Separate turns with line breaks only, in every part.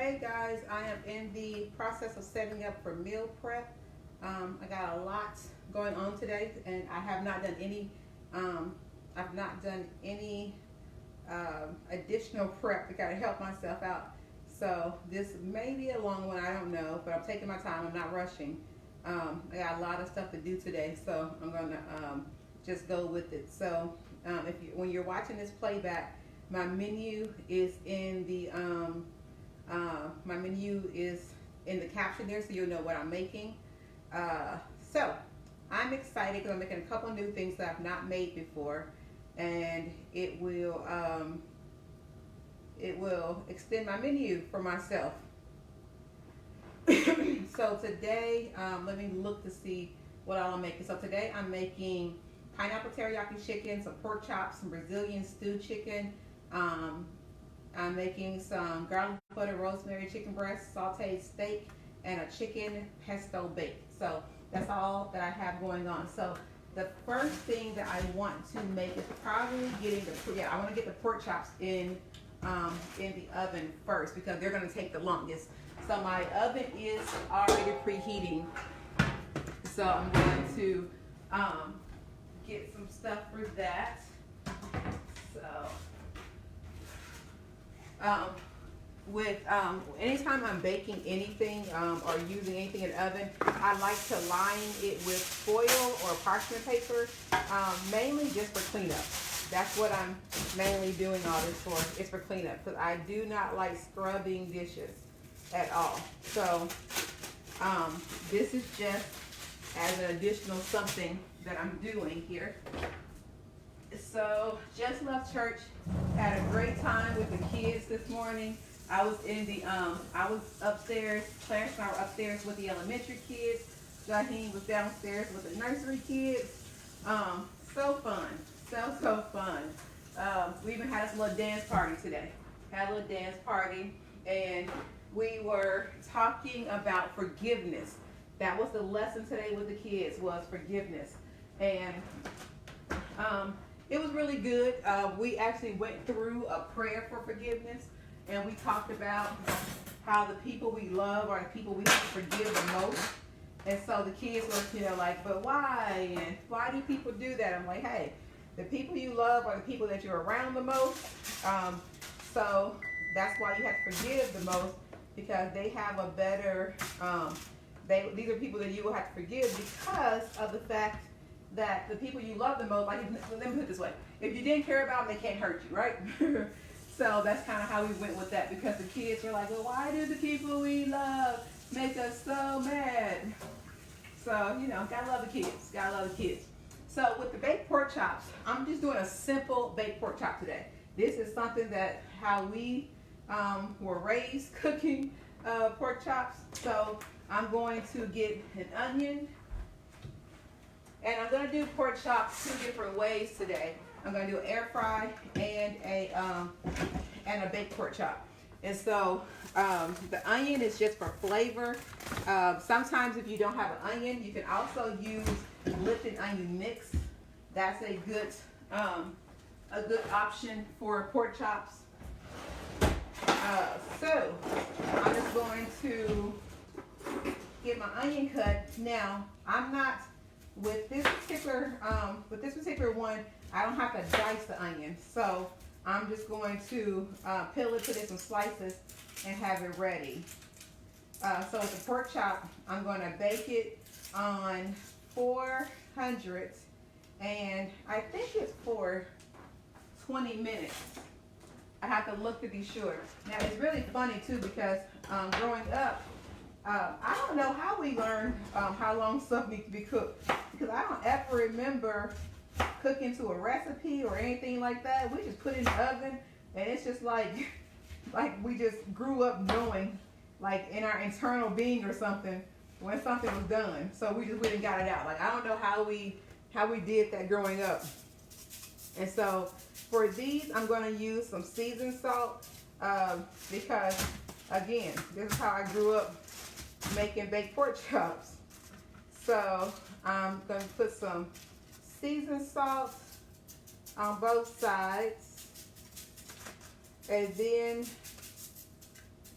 Hey guys, I am in the process of setting up for meal prep. I got a lot going on today, and I have not done any. I've not done any additional prep to kind of help myself out. So this may be a long one. I don't know, but I'm taking my time. I'm not rushing. I got a lot of stuff to do today, so I'm gonna just go with it. So when you're watching this playback, my menu is in the caption there, so you'll know what I'm making. So I'm excited because I'm making a couple new things that I've not made before, and it will extend my menu for myself. So today, let me look to see what I'm making. So today I'm making pineapple teriyaki chicken, some pork chops, some Brazilian stewed chicken. I'm making some garlic butter rosemary chicken breast, sauteed steak, and a chicken pesto bake. So that's all that I have going on. So the first thing that I want to make is probably getting I want to get the pork chops in the oven first because they're going to take the longest. So my oven is already preheating. So I'm going to get some stuff for that. So anytime I'm baking anything or using anything in the oven, I like to line it with foil or parchment paper, mainly just for cleanup. That's what I'm mainly doing all this for. It's for cleanup because I do not like scrubbing dishes at all. So this is just as an additional something that I'm doing here. So just left church, had a great time with the kids this morning. I was upstairs, Clarence and I were upstairs with the elementary kids. Jaheen was downstairs with the nursery kids. So fun, so fun. We even had a little dance party today. Had a little dance party, and we were talking about forgiveness. That was the lesson today with the kids, was forgiveness. And it was really good. We actually went through a prayer for forgiveness, and we talked about how the people we love are the people we have to forgive the most. And so the kids were, like, but why? And why do people do that? I'm like, hey, the people you love are the people that you're around the most. So that's why you have to forgive the most, because they have a better, these are people that you will have to forgive because of the fact that the people you love the most, like, let me put it this way, if you didn't care about them, they can't hurt you, right? So that's kind of how we went with that, because the kids were like, well, why do the people we love make us so mad? So, gotta love the kids, gotta love the kids. So with the baked pork chops, I'm just doing a simple baked pork chop today. This is something that how we were raised cooking pork chops. So I'm going to get an onion, and I'm going to do pork chops 2 different ways today. I'm going to do an air fry and a baked pork chop. And so the onion is just for flavor. Sometimes if you don't have an onion, you can also use lifted onion mix. That's a good option for pork chops. So I'm just going to get my onion cut. Now I'm not with this particular one. I don't have to dice the onion, so I'm just going to peel it, put it in some slices, and have it ready. So with the pork chop, I'm going to bake it on 400, and I think it's for 20 minutes. I have to look to be sure. Now it's really funny too, because growing up, I don't know how we learned how long stuff needs to be cooked, because I don't ever remember cooking to a recipe or anything like that. We just put it in the oven, and it's just like we just grew up knowing, like in our internal being or something, when something was done. So we didn't got it out. Like, I don't know how we did that growing up. And so for these, I'm going to use some seasoned salt because, again, this is how I grew up making baked pork chops. So I'm going to put some seasoned salt on both sides, and then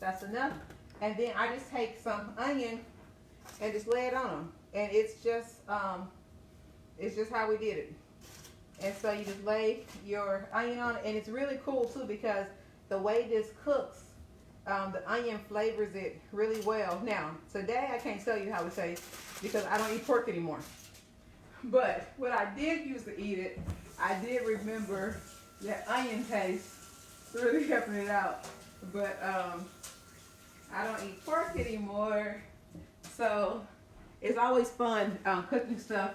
the that's enough. And then I just take some onion and just lay it on them. And it's just how we did it. And so you just lay your onion on it, and it's really cool too because the way this cooks, the onion flavors it really well. Now, today I can't tell you how it tastes because I don't eat pork anymore. But when I did used to eat it, I did remember that onion taste really helping it out. But I don't eat pork anymore, so it's always fun cooking stuff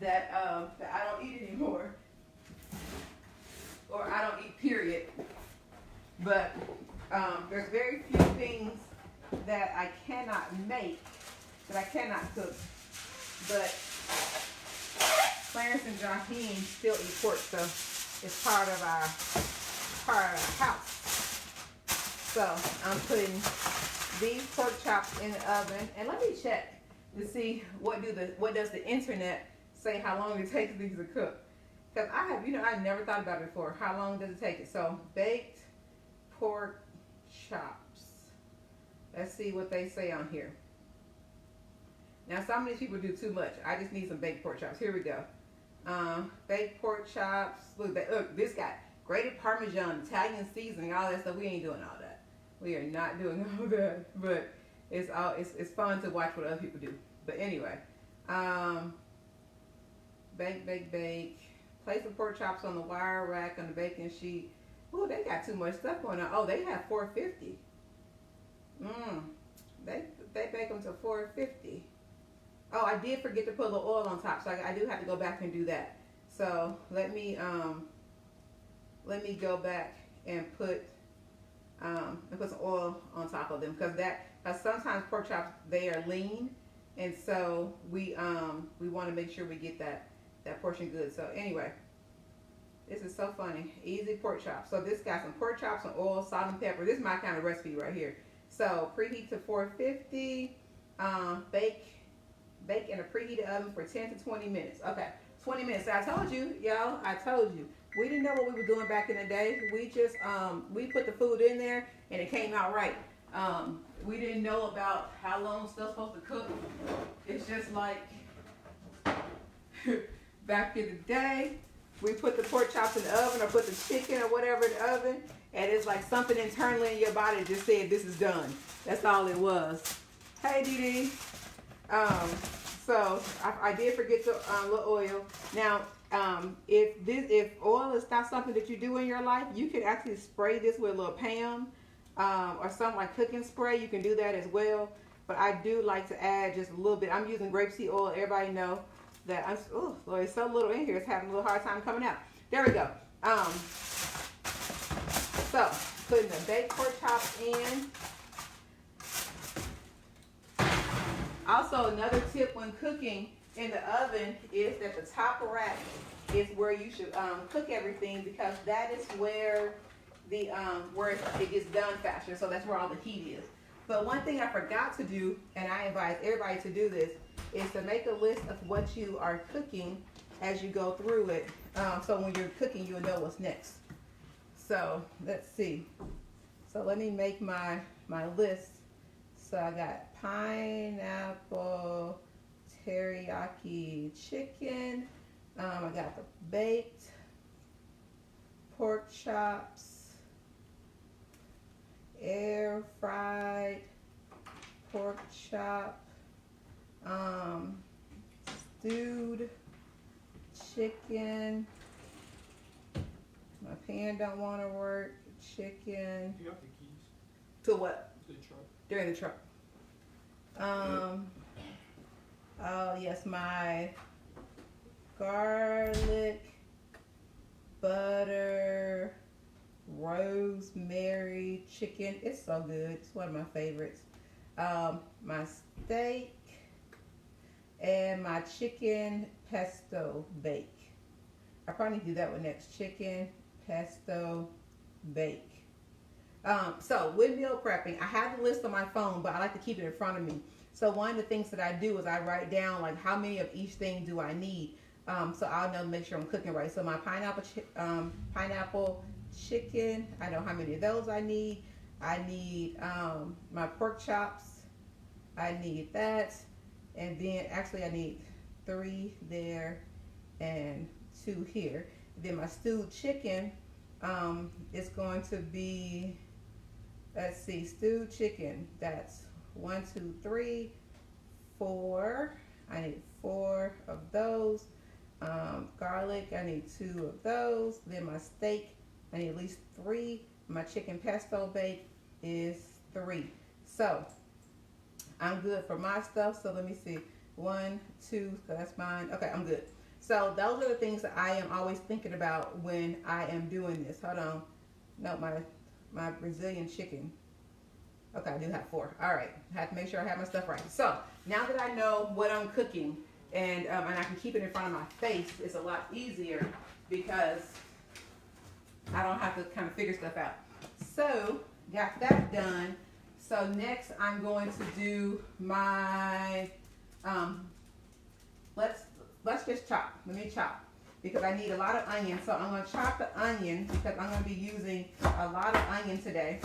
that I don't eat anymore, or I don't eat, period. But there's very few things that I cannot make, that I cannot cook. But Clarence and Jaheen still eat pork, so it's part of our house. So I'm putting these pork chops in the oven, and let me check to see what does the internet say how long it takes these to cook. Because I never thought about it before. How long does it take it? So baked pork chops. Let's see what they say on here. Now some of these people do too much. I just need some baked pork chops. Here we go. Baked pork chops. Look, this got grated Parmesan, Italian seasoning, all that stuff. We ain't doing all that. We are not doing all that. But it's fun to watch what other people do. But anyway, bake. Place the pork chops on the wire rack on the baking sheet. Oh, they got too much stuff going on. Oh, they have 450. They bake them to 450. Oh, I did forget to put a little oil on top, so I do have to go back and do that. So let me go back and put some oil on top of them because sometimes pork chops, they are lean, and so we want to make sure we get that portion good. So anyway, this is so funny. Easy pork chops. So this got some pork chops, some oil, salt, and pepper. This is my kind of recipe right here. So preheat to 450. Bake in a preheated oven for 10 to 20 minutes. Okay, 20 minutes. So I told you, y'all. I told you. We didn't know what we were doing back in the day. We just we put the food in there and it came out right. We didn't know about how long stuff's supposed to cook. It's just like back in the day, we put the pork chops in the oven or put the chicken or whatever in the oven, and it's like something internally in your body just said this is done. That's all it was. Hey, Dee Dee. So I did forget the little oil. Now, if oil is not something that you do in your life, you can actually spray this with a little Pam or something like cooking spray. You can do that as well. But I do like to add just a little bit. I'm using grapeseed oil. Everybody know that Lord, it's so little in here. It's having a little hard time coming out. There we go. So putting the baked pork chops in. Also, another tip when cooking in the oven is that the top rack is where you should cook everything, because that is where where it gets done faster. So that's where all the heat is. But one thing I forgot to do, and I advise everybody to do this, is to make a list of what you are cooking as you go through it. So when you're cooking, you'll know what's next. So let's see. So let me make my list. So I got pineapple teriyaki chicken. I got the baked pork chops, air fried pork chop, stewed chicken. My pan don't want to work. Chicken.
You got the keys.
To what?
The truck.
They're in the truck. Oh yes, my garlic, butter, rosemary chicken. It's so good. It's one of my favorites. My steak and my chicken pesto bake. I probably need to do that one next. Chicken pesto bake. So with meal prepping, I have the list on my phone, but I like to keep it in front of me. So one of the things that I do is I write down like how many of each thing do I need. So I'll know to make sure I'm cooking right. So my pineapple chicken, I know how many of those I need. I need my pork chops. I need that. And then actually I need 3 there and 2 here. Then my stewed chicken is going to be, let's see, stewed chicken. That's 1, 2, 3, 4. I need 4 of those. Garlic, I need 2 of those. Then my steak, I need at least 3. My chicken pesto bake is 3. So I'm good for my stuff. So let me see. 1, 2, so that's mine. Okay, I'm good. So those are the things that I am always thinking about when I am doing this. Hold on. No, my Brazilian chicken. Okay, I do have 4. All right, I have to make sure I have my stuff right. So now that I know what I'm cooking and I can keep it in front of my face, it's a lot easier because I don't have to kind of figure stuff out. So got that done. So next I'm going to do my let's just chop. Let me chop because I need a lot of onion. So I'm going to chop the onion because I'm going to be using a lot of onion today.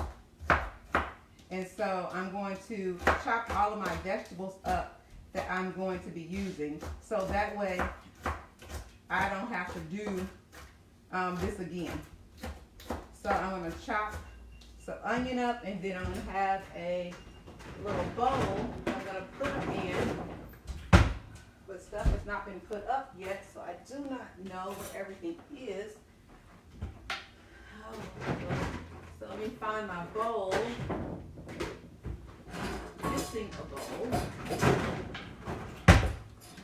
And so I'm going to chop all of my vegetables up that I'm going to be using. So that way I don't have to do this again. So I'm going to chop some onion up, and then I'm going to have a little bowl I'm going to put them in. But stuff has not been put up yet, so I do not know where everything is. Oh, so let me find my bowl. Missing a bowl.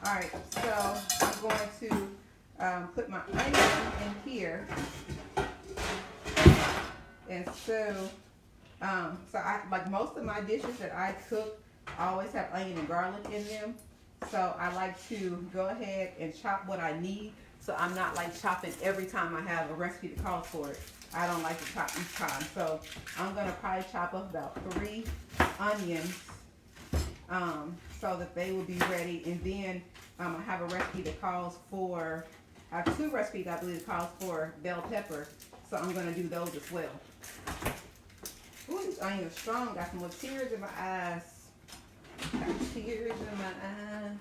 Alright, so I'm going to put my onion in here. And so, I like most of my dishes that I cook always have onion and garlic in them. So I like to go ahead and chop what I need. So I'm not like chopping every time I have a recipe that calls for it. I don't like to chop each time. So I'm gonna probably chop up about 3 onions so that they will be ready. And then I have a recipe that calls for, I have 2 recipes I believe that calls for bell pepper. So I'm gonna do those as well. Ooh, these onions are strong. Got some little tears in my eyes. Got tears in my eyes.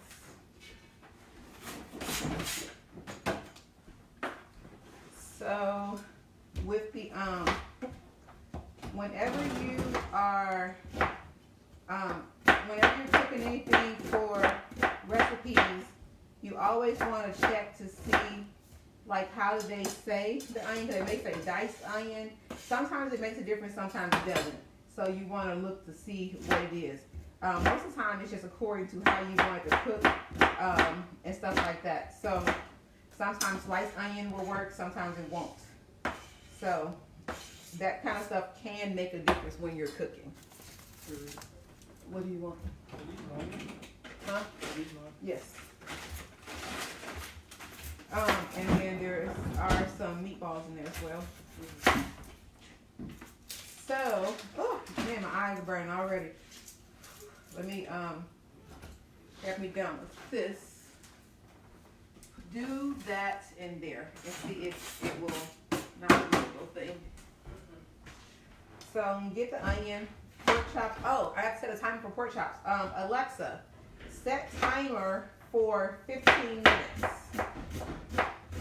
So with the whenever you're cooking anything for recipes, you always want to check to see like how do they say the onion. They may say diced onion. Sometimes it makes a difference, sometimes it doesn't. So you want to look to see what it is. Most of the time it's just according to how you want it to cook and stuff like that. So sometimes sliced onion will work, sometimes it won't. So that kind of stuff can make a difference when you're cooking. What do you want? Huh? Yes. And then there are some meatballs in there as well. So, oh man, my eyes are burning already. Let me get me done with this. Do that in there and see if it will not be a little thing. So get the onion, pork chops. Oh, I have to set a timer for pork chops. Alexa, set timer for 15 minutes.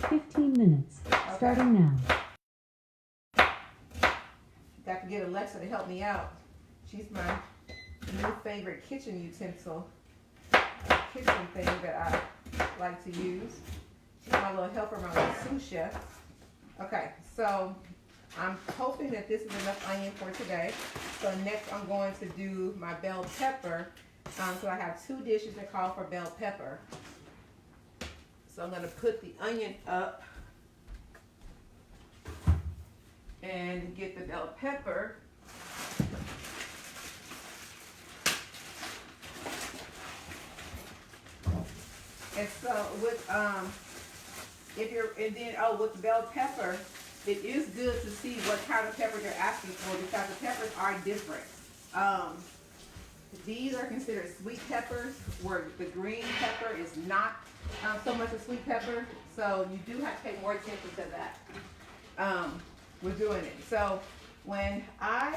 15 minutes. Okay. Starting now.
Got to get Alexa to help me out. She's my new favorite kitchen utensil, kitchen thing that I like to use. She's my little helper, my little sous chef. Okay, so I'm hoping that this is enough onion for today. So next I'm going to do my bell pepper. So I have 2 dishes that call for bell pepper. So I'm going to put the onion up and get the bell pepper. And so with with the bell pepper, it is good to see what kind of pepper they're asking for because the peppers are different. These are considered sweet peppers, where the green pepper is not so much a sweet pepper. So you do have to pay more attention to that. We're doing it. So when I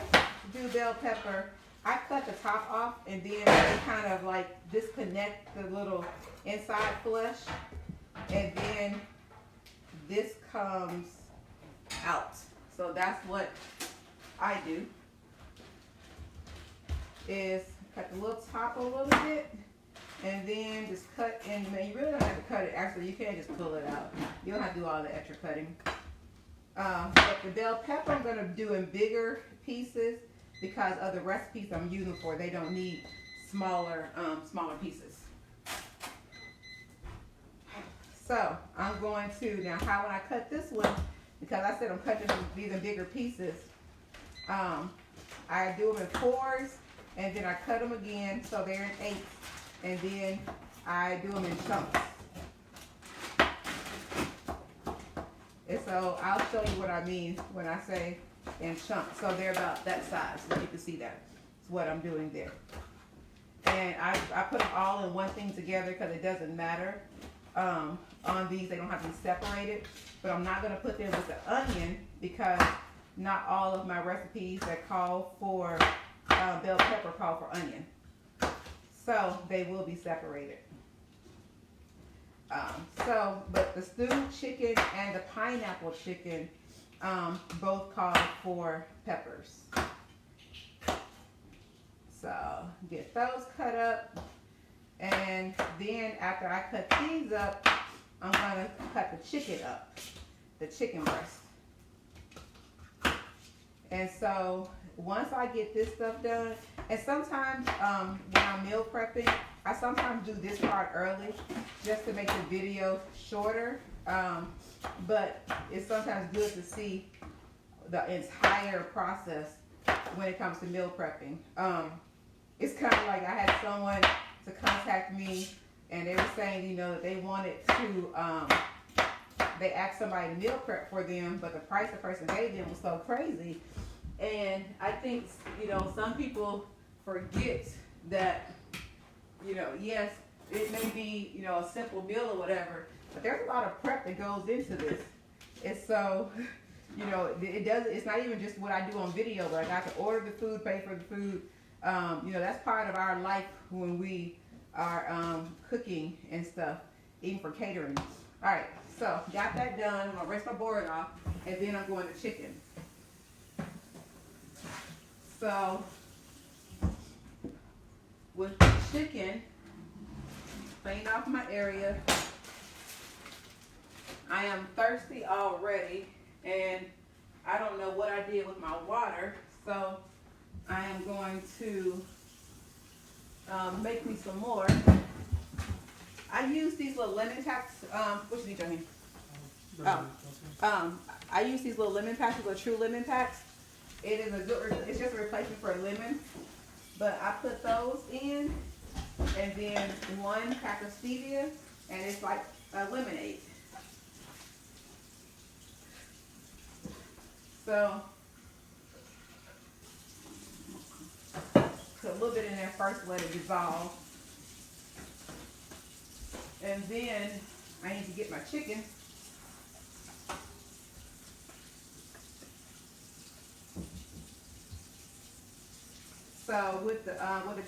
do bell pepper, I cut the top off and then I kind of like disconnect the little inside flesh, and then this comes out. So that's what I do, is cut the little top a little bit and then just cut, and you really don't have to cut it. Actually, you can't just pull it out. You don't have to do all the extra cutting. But the bell pepper I'm going to do in bigger pieces because of the recipes I'm using for. They don't need smaller pieces. So I'm going to, now how when I cut this one, because I said I'm cutting these in bigger pieces, I do them in 4s, and then I cut them again so they're in 8s, and then I do them in chunks. And so I'll show you what I mean when I say in chunks. So they're about that size, so you can see that. That's what I'm doing there. And I put them all in one thing together because it doesn't matter. On these, they don't have to be separated. But I'm not going to put them with the onion because not all of my recipes that call for bell pepper call for onion. So they will be separated. But the stewed chicken and the pineapple chicken both call for peppers. So get those cut up, and then after I cut these up, I'm going to cut the chicken up, the chicken breast. And so once I get this stuff done, and sometimes when I'm meal prepping, I sometimes do this part early just to make the video shorter, but it's sometimes good to see the entire process when it comes to meal prepping. It's kind of like I had someone to contact me, and they were saying, you know, that they wanted to, they asked somebody to meal prep for them, but the price the person gave them was so crazy. And I think, you know, some people forget that, you know, yes, it may be, you know, a simple meal or whatever, but there's a lot of prep that goes into this. And so, you know, it's not even just what I do on video, but I got to order the food, pay for the food. You know, that's part of our life when we are cooking and stuff, even for catering. All right, so got that done. I'm gonna rinse my board off, and then I'm going to chicken. So with the chicken, clean off my area. I am thirsty already, and I don't know what I did with my water, so I am going to make me some more. I use these little lemon packs. What you need, Johnny? I use these little lemon packs, little true lemon packs. It is a good. It's just a replacement for a lemon, but I put those in, and then 1 pack of stevia, and it's like a lemonade. So put a little bit in there first, let it dissolve. And then I need to get my chicken. So with the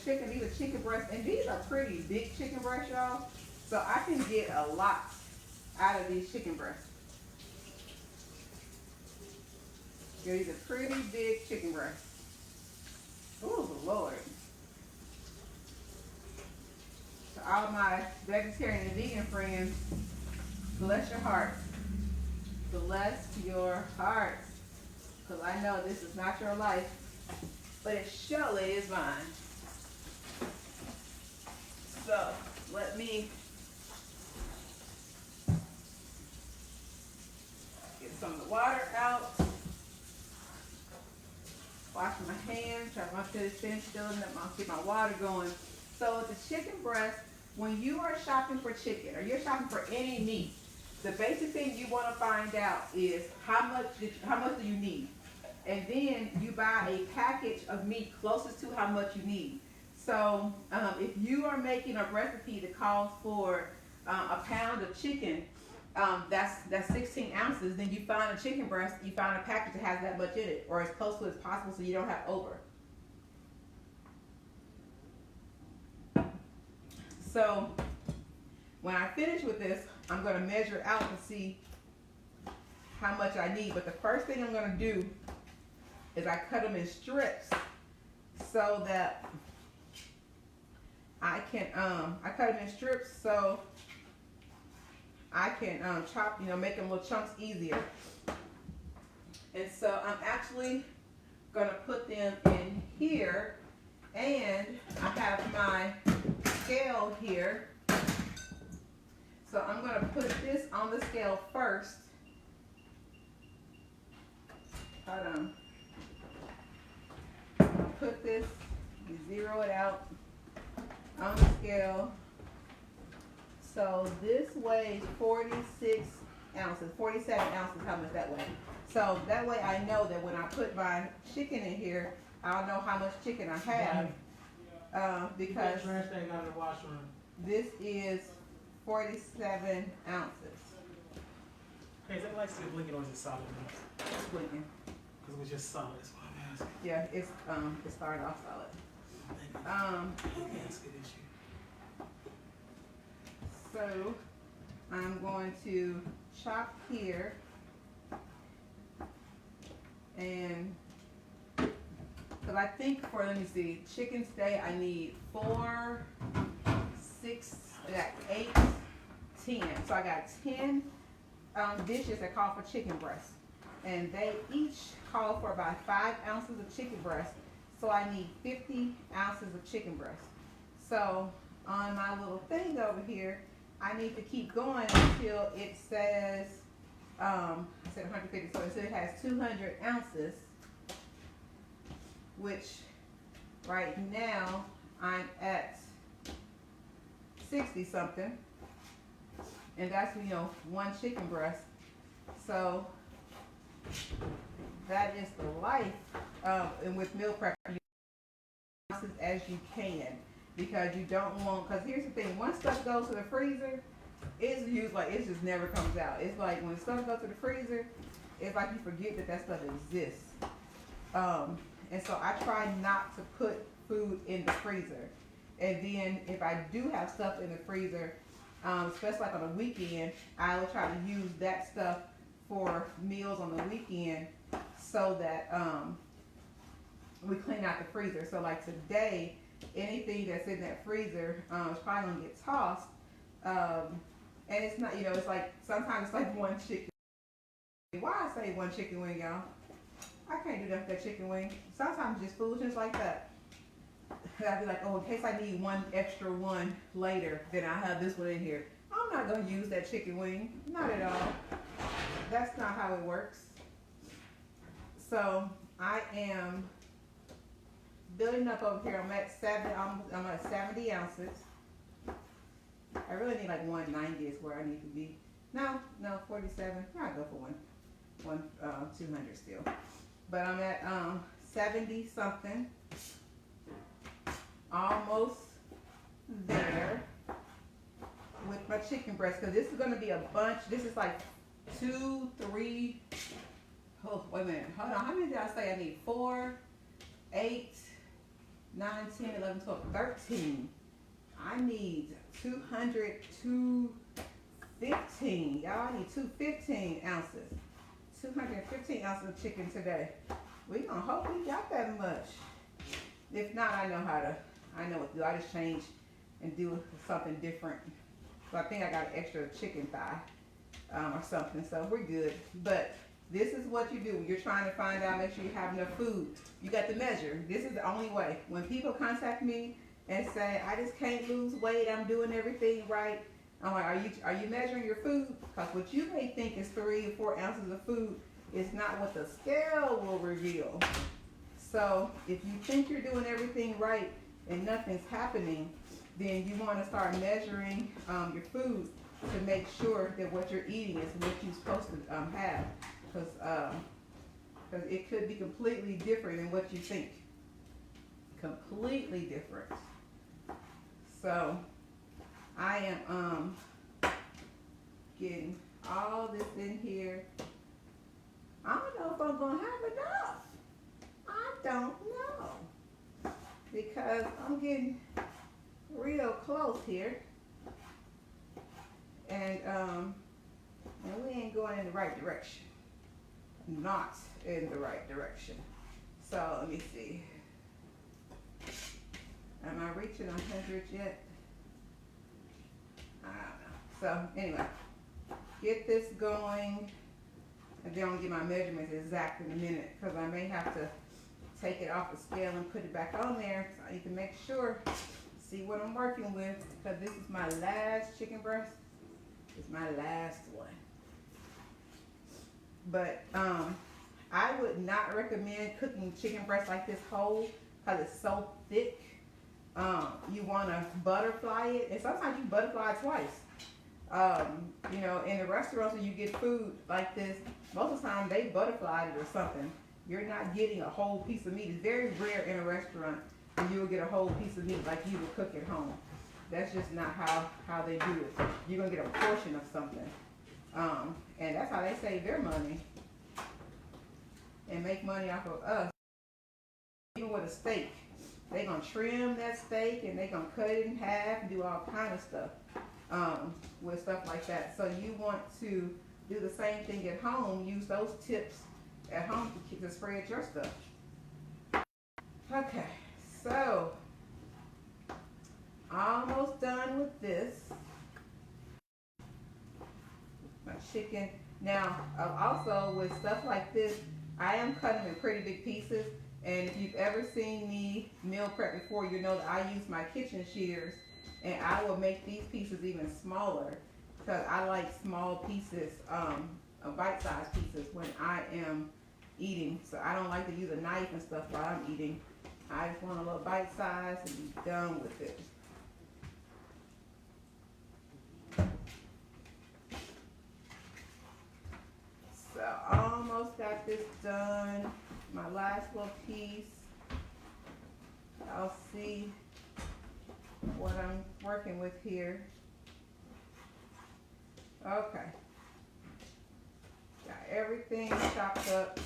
chicken, these are chicken breasts, and these are pretty big chicken breasts, y'all. So I can get a lot out of these chicken breasts. Yeah, these are pretty big chicken breasts. Oh Lord. To all my vegetarian and vegan friends, bless your hearts. Bless your hearts. Because I know this is not your life, but it surely is mine. So let me get some of the water out. Wash my hands, try to make sure it's finished filling up, I'll keep my water going. So with the chicken breast, when you are shopping for chicken or you're shopping for any meat, the basic thing you want to find out is how much do you need? And then you buy a package of meat closest to how much you need. So if you are making a recipe that calls for a pound of chicken, that's 16 ounces. Then you find a chicken breast, you find a package that has that much in it, or as close to it as possible, so you don't have over. So when I finish with this, I'm going to measure out to see how much I need. But the first thing I'm going to do is I cut them in strips so that I can, I cut them in strips so I can chop, make them little chunks easier. And so I'm actually going to put them in here, and I have my scale here. So I'm going to put this on the scale first. Hold on. Put this, zero it out on the scale. So this weighs 46 ounces, 47 ounces, how much that weighs. So that way I know that when I put my chicken in here, I'll know how much chicken I have. Because this is 47 ounces.
Hey, is that like still blinking or is it solid?
It's blinking.
Because it was just solid, that's why I'm asking.
Yeah, it started off solid.
That's a good issue.
So I'm going to chop here, and because I think for, let me see, chicken steak I need 4, 6, I got 8, 10. So I got 10 dishes that call for chicken breast, and they each call for about 5 ounces of chicken breast. So I need 50 ounces of chicken breast. So on my little thing over here, I need to keep going until it says, I said 150, so it says it has 200 ounces, which right now I'm at 60 something, and that's, one chicken breast. So that is the life, and with meal prep, you ounces as you can, because you don't want, because here's the thing, once stuff goes to the freezer, it's used like, it just never comes out. It's like when stuff goes to the freezer, it's like you forget that stuff exists. And so I try not to put food in the freezer. And then if I do have stuff in the freezer, especially like on the weekend, I will try to use that stuff for meals on the weekend so that we clean out the freezer. So like today, anything that's in that freezer is probably gonna get tossed. And it's not, it's like, sometimes it's like one chicken. Why I say one chicken wing, y'all? I can't do that with that chicken wing. Sometimes just foolishness like that. I'd be like, oh, in case I need one extra one later, then I have this one in here. I'm not gonna use that chicken wing, not at all. That's not how it works. So I am building up over here. I'm at 70 ounces. I really need like 190 is where I need to be. No, 47. I'll go for 200 still. But I'm at 70 something. Almost there with my chicken breast, because this is going to be a bunch. This is like 2, 3. Oh, wait a minute. Hold on. How many did I say I need? 4, 8, 9, 10, 11, 12, 13. I need 200, 215. Y'all, I need 215 ounces. 215 ounces of chicken today. We gonna hope we got that much. If not, I know what to do. I just change and do something different. So I think I got an extra chicken thigh or something. So we're good. But this is what you do when you're trying to find out, make sure you have enough food. You got to measure. This is the only way. When people contact me and say, I just can't lose weight, I'm doing everything right, I'm like, are you measuring your food? Because what you may think is 3 or 4 ounces of food is not what the scale will reveal. So if you think you're doing everything right and nothing's happening, then you want to start measuring your food to make sure that what you're eating is what you're supposed to have. Because it could be completely different than what you think. Completely different. So I am getting all this in here. I don't know if I'm gonna have enough. I don't know. Because I'm getting real close here. And we ain't going in the right direction. Not in the right direction. So let me see. Am I reaching 100 yet? I don't know. So anyway, get this going, and then I'll get my measurements exact in a minute, because I may have to take it off the scale and put it back on there. So I need to make sure, see what I'm working with, because this is my last chicken breast. It's my last one. But I would not recommend cooking chicken breast like this whole, because it's so thick. You want to butterfly it, and sometimes you butterfly it twice. You know, in the restaurants when you get food like this, most of the time they butterfly it or something. You're not getting a whole piece of meat. It's very rare in a restaurant that you will get a whole piece of meat like you would cook at home. That's just not how they do it. You're going to get a portion of something. And that's how they save their money and make money off of us. Even with a steak, they're going to trim that steak and they're going to cut it in half and do all kind of stuff with stuff like that. So you want to do the same thing at home. Use those tips at home to spread your stuff. Okay, so almost done with this. My chicken. Now, also with stuff like this, I am cutting them in pretty big pieces. And if you've ever seen me meal prep before, you know that I use my kitchen shears, and I will make these pieces even smaller because I like small pieces, bite-sized pieces when I am eating. So I don't like to use a knife and stuff while I'm eating. I just want a little bite-size and be done with it. So almost got this done. My last little piece. I'll see what I'm working with here. Okay. Got everything chopped up.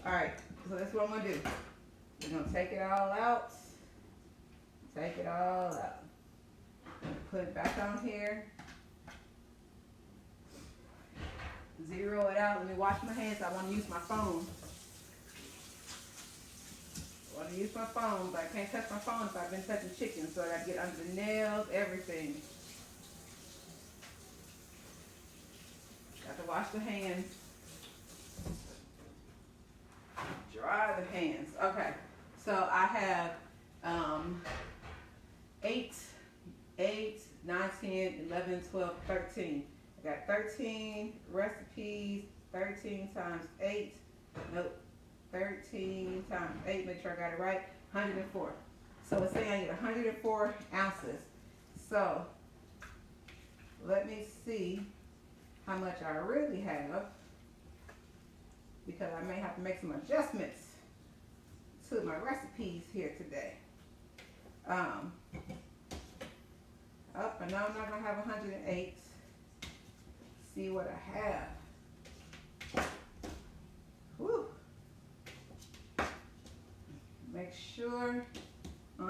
Alright, so that's what I'm going to do. We're going to take it all out. Take it all out. Put it back on here. Zero it out. Let me wash my hands. I want to use my phone. I want to use my phone, but I can't touch my phone if I've been touching chicken, so I got to get under the nails, everything. Got to wash the hands. Dry the hands. Okay, so I have 8, 9, 10, 11, 12, 13. I got 13 recipes, 13 times 8, nope, 13 times 8, make sure I got it right, 104. So it's saying I need 104 ounces. So let me see how much I really have, because I may have to make some adjustments to my recipes here today. I know I'm not going to have 108. See what I have. Whew. Make sure.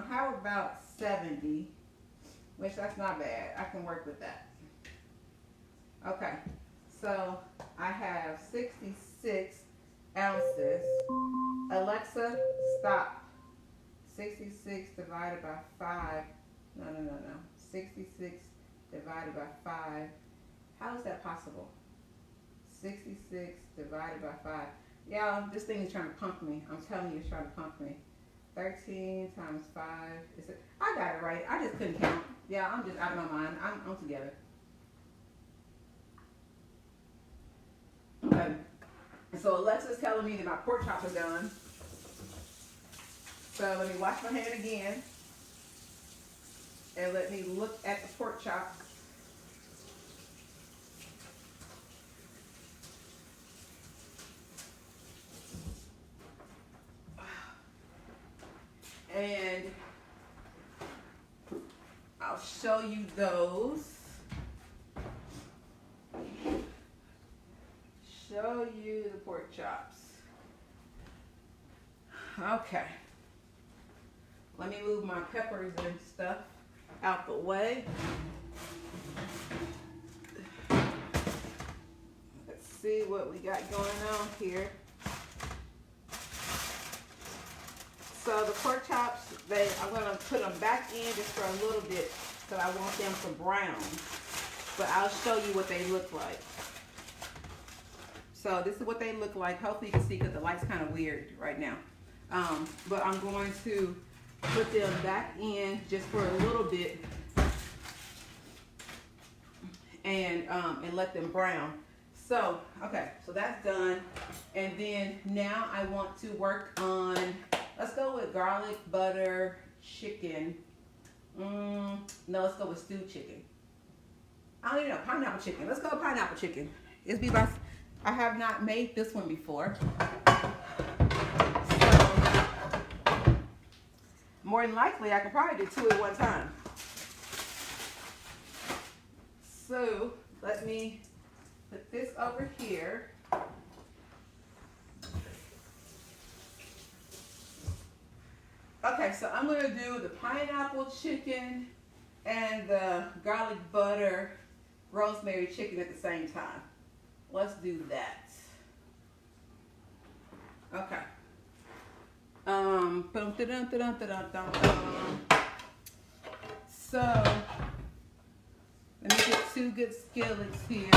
How about 70? Which that's not bad. I can work with that. Okay. So I have 66 ounces. Alexa, stop. 66 divided by 5. No. 66 divided by 5. How is that possible? 66 divided by 5. Y'all, this thing is trying to pump me. I'm telling you, it's trying to pump me. 13 times 5. I got it right. I just couldn't count. Yeah, I'm just out of my mind. I'm together. Okay. So Alexa's telling me that my pork chops are done. So let me wash my hand again. And let me look at the pork chops. And I'll show you those. show you the pork chops. Okay. Let me move my peppers and stuff out the way. Let's see what we got going on here. So the pork chops, I'm gonna put them back in just for a little bit because I want them to brown. But I'll show you what they look like. So this is what they look like. Hopefully you can see because the light's kind of weird right now. But I'm going to put them back in just for a little bit and let them brown. So, okay, so that's done. And then now I want to work on, let's go with garlic, butter, chicken. No, let's go with stewed chicken. I don't even know, pineapple chicken. Let's go with pineapple chicken. I have not made this one before. So, more than likely, I could probably do 2 at one time. So, let me put this over here. Okay, so I'm going to do the pineapple chicken and the garlic butter rosemary chicken at the same time. Let's do that. Okay. So, let me get 2 good skillets here.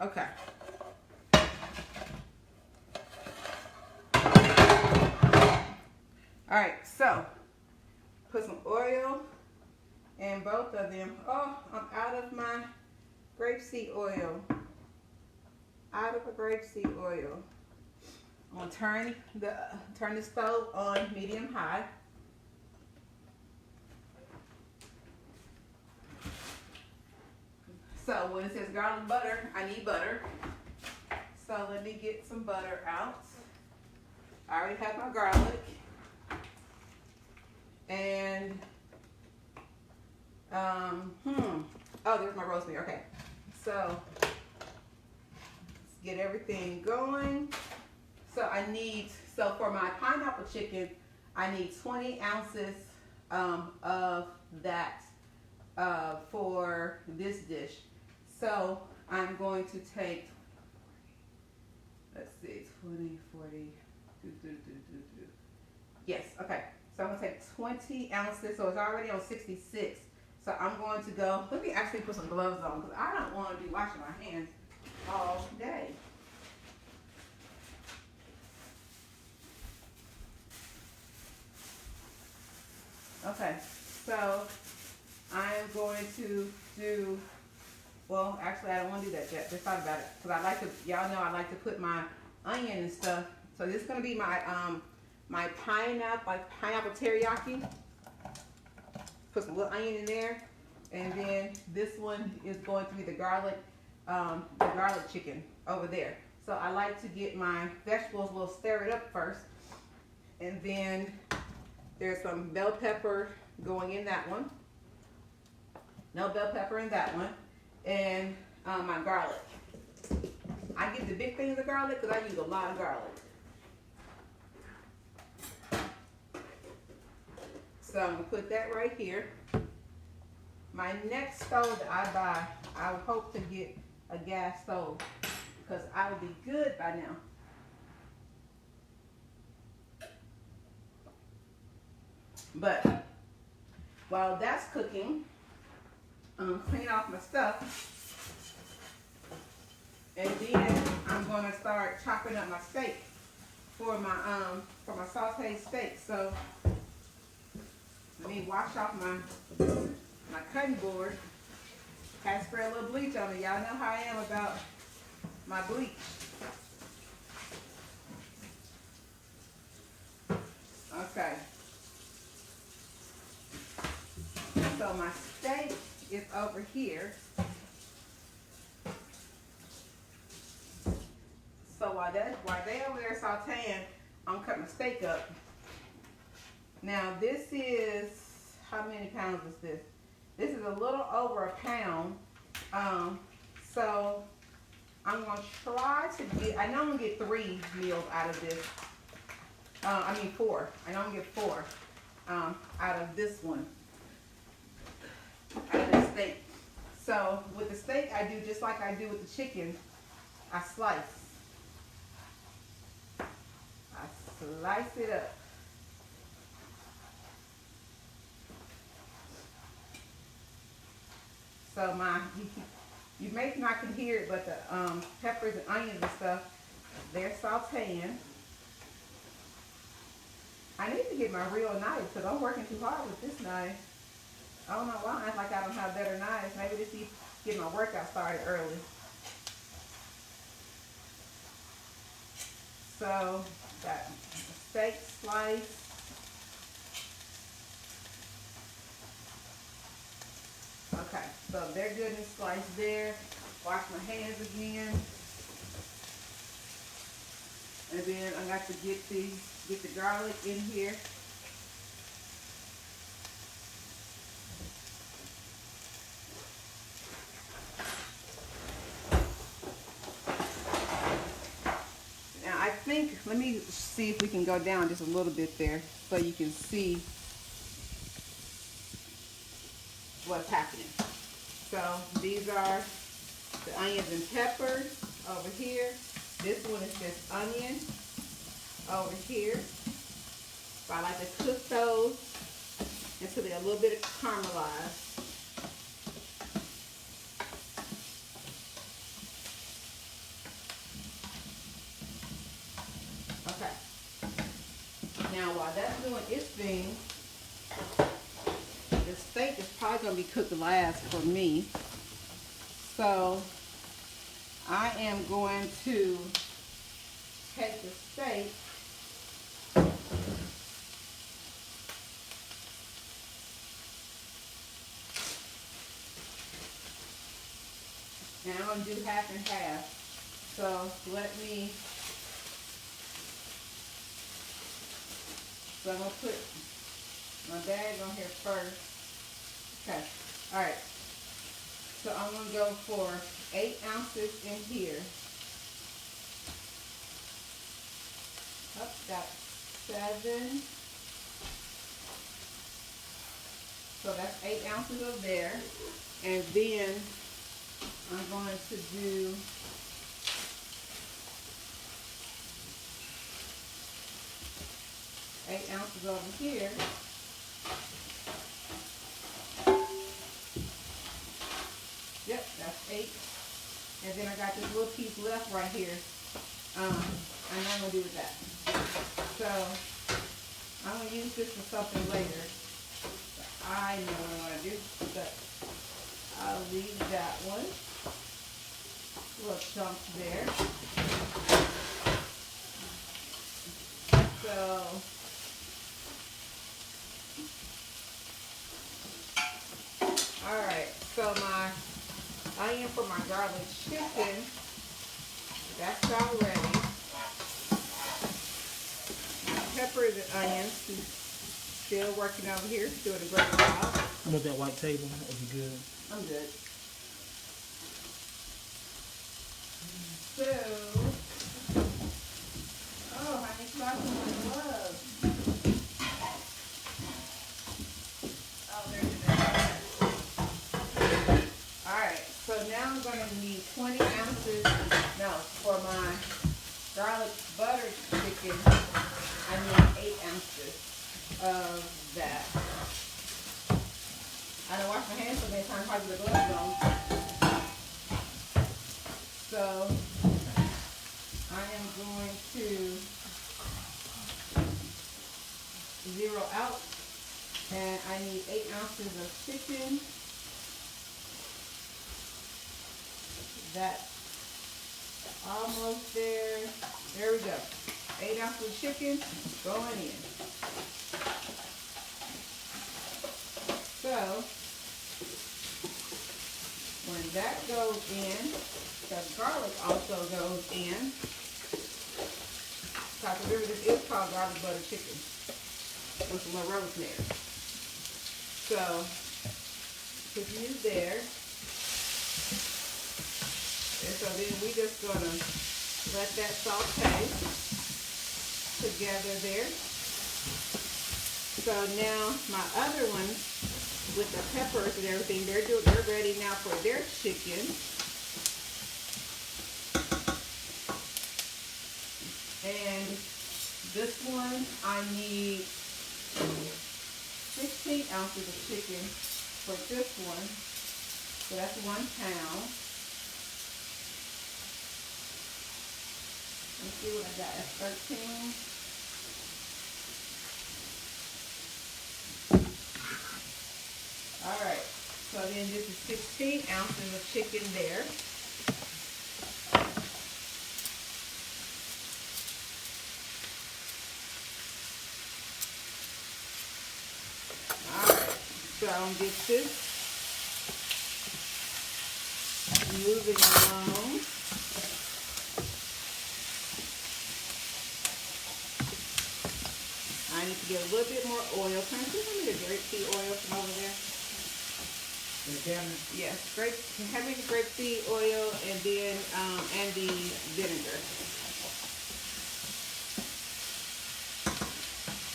Okay. All right, so put some oil in both of them. Oh, I'm out of my grapeseed oil. Out of the grapeseed oil. I'm gonna turn the stove on medium high. So when it says garlic butter, I need butter. So let me get some butter out. I already have my garlic. And, oh, there's my rosemary, okay. So, let's get everything going. So for my pineapple chicken, I need 20 ounces of that for this dish. So, I'm going to take, let's see, 20, 40, yes, okay. So I'm going to take 20 ounces, so it's already on 66. So I'm going to go, let me actually put some gloves on because I don't want to be washing my hands all day. Okay, so I am going to do, well, actually I don't want to do that yet. Just thought about it because I like to, y'all know I like to put my onion and stuff. So this is going to be my my pineapple teriyaki. Put some little onion in there, and then this one is going to be the garlic chicken over there. So I like to get my vegetables, we'll stir it up first, and then there's some bell pepper going in that one. No bell pepper in that one, and my garlic. I get the big things of garlic because I use a lot of garlic. So I'm going to put that right here. My next stove that I buy, I would hope to get a gas stove because I will be good by now. But while that's cooking, I'm going to clean off my stuff. And then I'm going to start chopping up my steak for my sauteed steak. So let me wash off my cutting board. Had to spray a little bleach on it. Y'all know how I am about my bleach. Okay. So my steak is over here. So while they over there sauteing, I'm cutting my steak up. Now this is how many pounds is this? This is a little over a pound. So I'm gonna try to get, I know I'm gonna get 3 meals out of this. I mean 4. I know I'm gonna get 4 out of this one. Out of the steak. So with the steak, I do just like I do with the chicken. I slice. I slice it up. So you may not can hear it, but the peppers and onions and stuff, they're sauteing. I need to get my real knife because I'm working too hard with this knife. I don't know why. I act like I don't have better knives. Maybe just get my workout started early. So, got steak slice. Okay, so they're good and sliced there. Wash my hands again. And then I got to get the garlic in here. Now I think, let me see if we can go down just a little bit there so you can see what's happening. So these are the onions and peppers over here. This one is just onion over here. So I like to cook those until they're a little bit caramelized. Okay. Now while that's doing its thing, the steak is probably going to be cooked last for me. So I am going to take the steak and I'm going to do half and half. So so I'm going to put my bag on here first. Okay, all right. So I'm going to go for 8 ounces in here. Oh, got 7. So that's 8 ounces of there. And then I'm going to do eight ounces over here. Yep, that's 8. And then I got this little piece left right here. And I'm going to do with that. So I'm going to use this for something later. I know what I want to do, but I'll leave that one. Little chunks there. So alright, so my onion for my garlic chicken, that's all ready. My peppers and onions, still working over here, doing a great job.
I'm at that white table. That'll be good.
I'm good. So, oh, I need to my gloves. Oh, there's that. Alright, so now I'm going to need 20 ounces, no, for my garlic butter chicken, I need 8 ounces of that. I don't wash my hands so many times, probably the gloves on. So I am going to zero out, and I need 8 ounces of chicken. That's almost there. There we go. 8 ounces of chicken going in. So when that goes in, the garlic also goes in. Because remember, this is called garlic butter chicken with some rosemary. So, put these there. And so then we just gonna let that saute together there. So now my other ones with the peppers and everything, they're ready now for their chicken. And this one I need 16 ounces of chicken for this one. So that's 1 pound. Let's see what I got. That's 13. All right. So then this is 16 ounces of chicken there. All right. So I'm gonna get this moving along. I need to get a little bit more oil. Can you give me the grapeseed oil from over there?
The cabinet?
Yes, have me the grapeseed oil and then and the vinegar.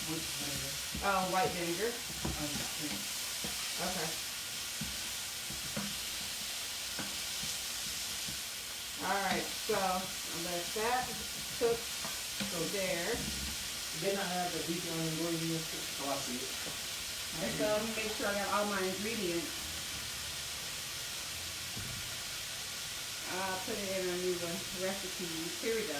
Which vinegar?
White vinegar. Okay. All right, so I'll let that cook there.
Then I have the beef on the ingredients. Oh, I see it.
And so let me make sure I got all my ingredients. I'll put it in a new recipe. Here we go.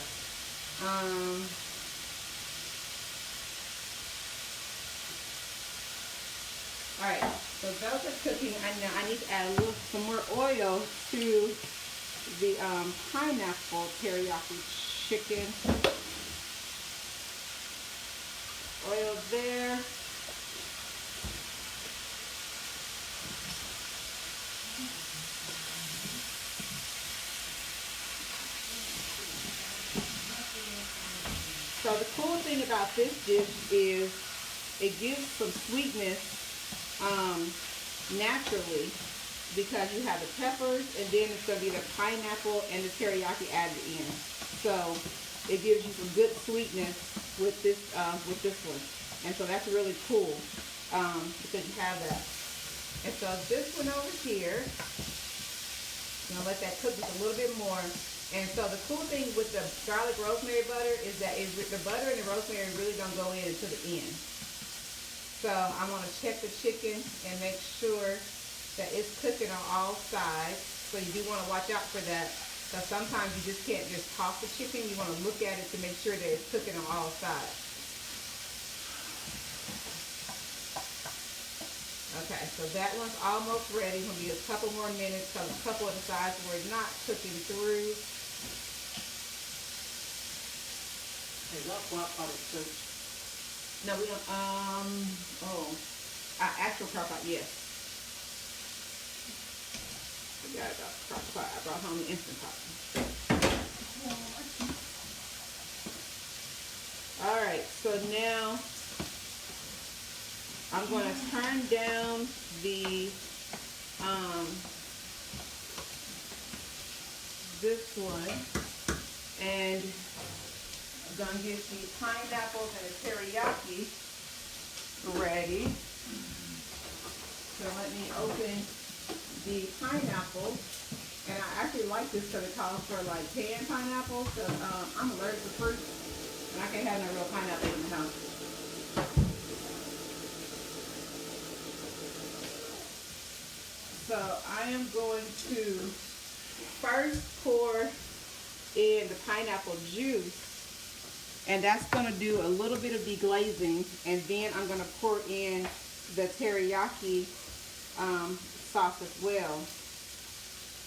All right, so those are cooking. I need to add some more oil to the pineapple teriyaki chicken. Oil there. So the cool thing about this dish is it gives some sweetness naturally because you have the peppers and then it's going to be the pineapple and the teriyaki added in. So it gives you some good sweetness with this one. And so that's really cool because you have that. And so this one over here, I'm going to let that cook just a little bit more. And so the cool thing with the garlic rosemary butter is that the butter and the rosemary really don't go in until the end. So I want to check the chicken and make sure that it's cooking on all sides. So you do want to watch out for that. So sometimes you just can't just toss the chicken. You want to look at it to make sure that it's cooking on all sides. Okay, so that one's almost ready. It's going to be a couple more minutes because a couple of the sides were not cooking through.
Hey, what pot of church?
No, we don't, actual crock pot, yes. Forgot about the crock pot. I brought home the Instant Pot. Alright, so now I'm going to turn down the, this one, and I'm going to get the pineapples and the teriyaki ready. So let me open the pineapple. And I actually like this because it calls for like canned pineapple. So I'm allergic to fruit. And I can't have no real pineapple in the house. So I am going to first pour in the pineapple juice. And that's going to do a little bit of deglazing. And then I'm going to pour in the teriyaki sauce as well.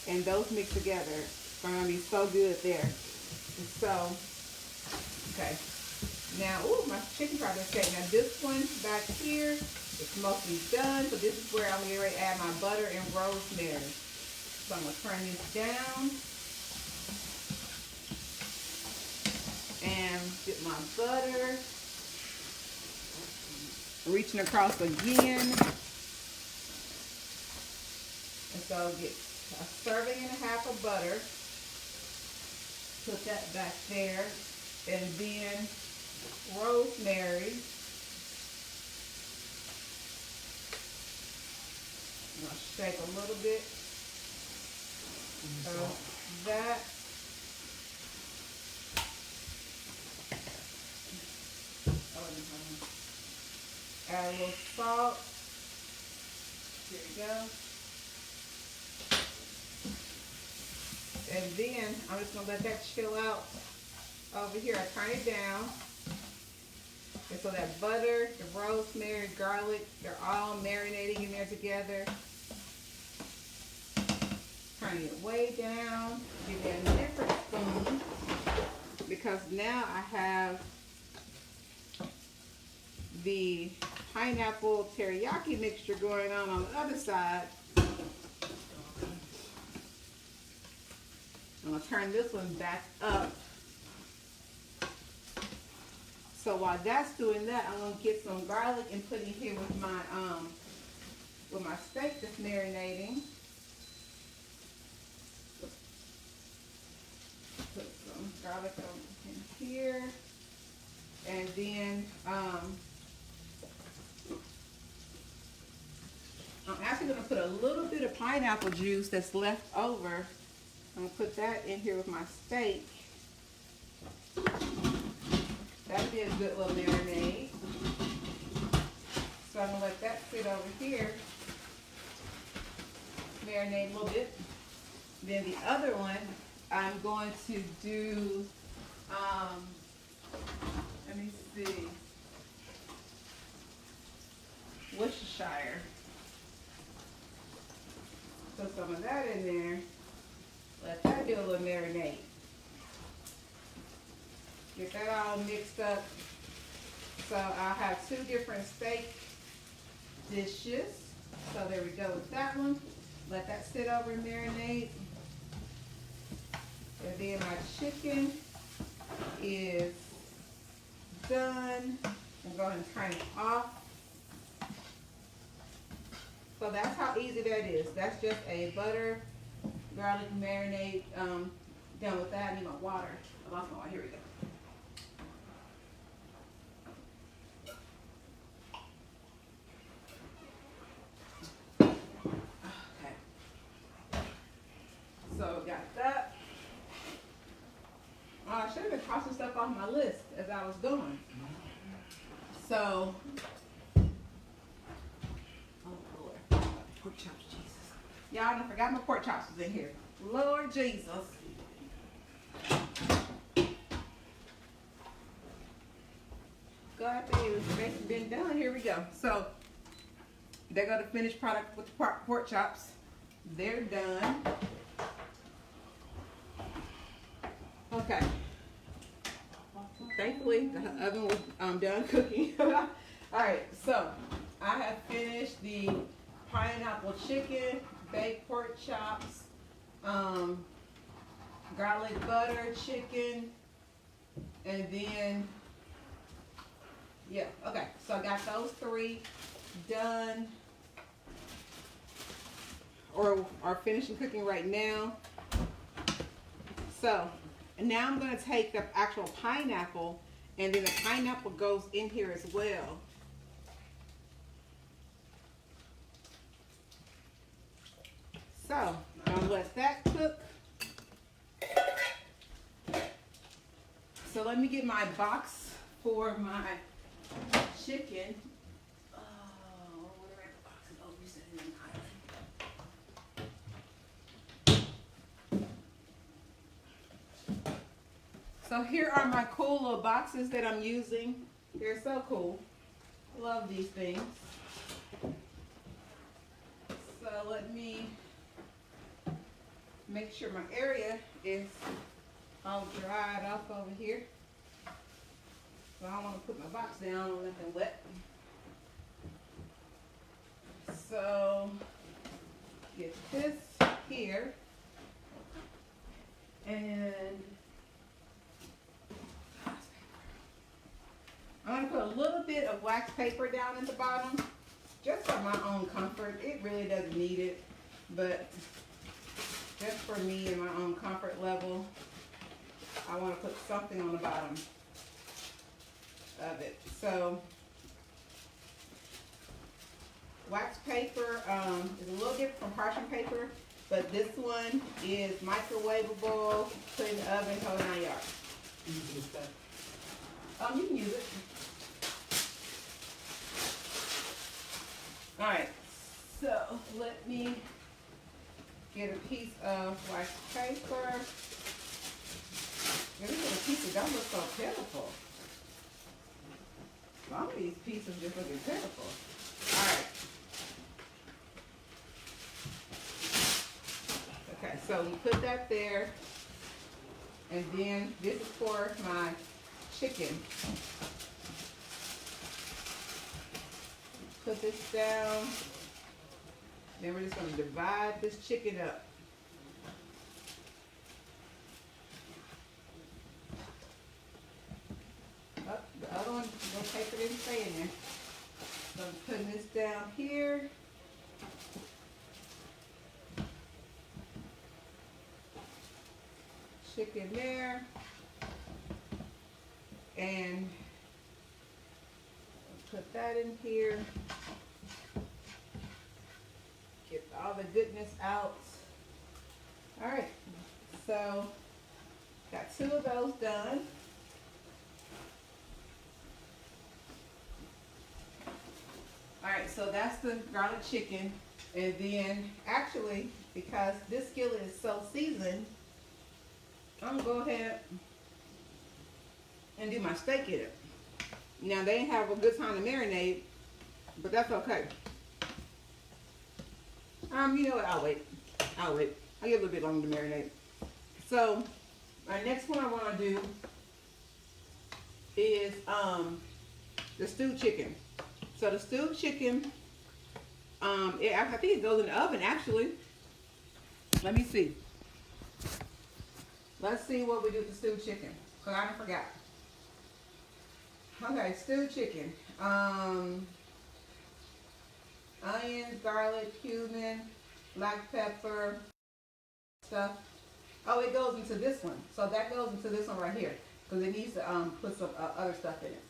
And those mix together are going to be so good there. And so, okay. Now, ooh, my chicken fried is steak. Now this one back here is mostly done. So this is where I'm going to add my butter and rosemary. So I'm going to turn this down. And get my butter. Reaching across again. So get a serving and a half of butter. Put that back there. And then rosemary. I'm going to shake a little bit of that. Add a little salt. Here we go. And then I'm just going to let that chill out over here. I turn it down. And so that butter, the rosemary, garlic, they're all marinating in there together. Turning it way down. Give it a different spoon. Because now I have the pineapple teriyaki mixture going on the other side. I'm going to turn this one back up. So while that's doing that, I'm going to get some garlic and put it here with my steak that's marinating. Put some garlic over in here. And then I'm actually going to put a little bit of pineapple juice that's left over. I'm going to put that in here with my steak. That'd be a good little marinade. So I'm going to let that sit over here. Marinate a little bit. Then the other one, I'm going to do, let me see, Worcestershire. Put some of that in there. Let that do a little marinade. Get that all mixed up. So I'll have 2 different steak dishes. So there we go with that one. Let that sit over and marinate. And then my chicken is done. I'm going to turn it off. So that's how easy that is. That's just a butter, garlic marinade. Done with that. I need my water. I lost my water. Here we go. So got that. I should have been crossing stuff off my list as I was going. So, oh Lord, pork chops, Jesus. Y'all done forgot my pork chops was in here. Lord Jesus. God, it's been done. Here we go. So, they got the finished product with the pork chops. They're done. Okay. Thankfully, the oven was done cooking. All right, so I have finished the pineapple chicken, baked pork chops, garlic butter chicken, and then, yeah, okay. So I got those 3 done or are finishing cooking right now. So, and now I'm going to take the actual pineapple, and then the pineapple goes in here as well. So, I'm going to let that cook. So let me get my box for my chicken. Oh, where are the boxes? Oh, you said it in the island. So here are my cool little boxes that I'm using. They're so cool. Love these things. So let me make sure my area is all dried off over here. So I don't want to put my box down on nothing wet. So get this here. And I'm going to put a little bit of wax paper down at the bottom, just for my own comfort. It really doesn't need it. but just for me and my own comfort level, I want to put something on the bottom of it. So wax paper is a little different from parchment paper, but this one is microwavable, put in the oven, whole 9 yards. You can use it. All right, so let me get a piece of wax paper. Let me get a piece that don't look so pitiful. Some of these pieces just looking pitiful. All right. Okay, so we put that there, and then this is for my chicken. Put this down. Then we're just going to divide this chicken up. Oh, the other one, no paper didn't stay in there. So I'm putting this down here. Chicken there. And put that in here. Get all the goodness out. All right, so got 2 of those done. All right, so that's the garlic chicken. And then actually, because this skillet is so seasoned, I'm gonna go ahead and do my steak in it. Now they didn't have a good time to marinate, but that's okay. You know what? I'll wait. I'll give it a little bit longer to marinate. So, my next one I want to do is the stewed chicken. So the stewed chicken, I think it goes in the oven actually. Let me see. Let's see what we do with the stewed chicken, cause I forgot. Okay, stewed chicken. Onions, garlic, cumin, black pepper, stuff. Oh, it goes into this one. So that goes into this one right here, because it needs to put some other stuff in it.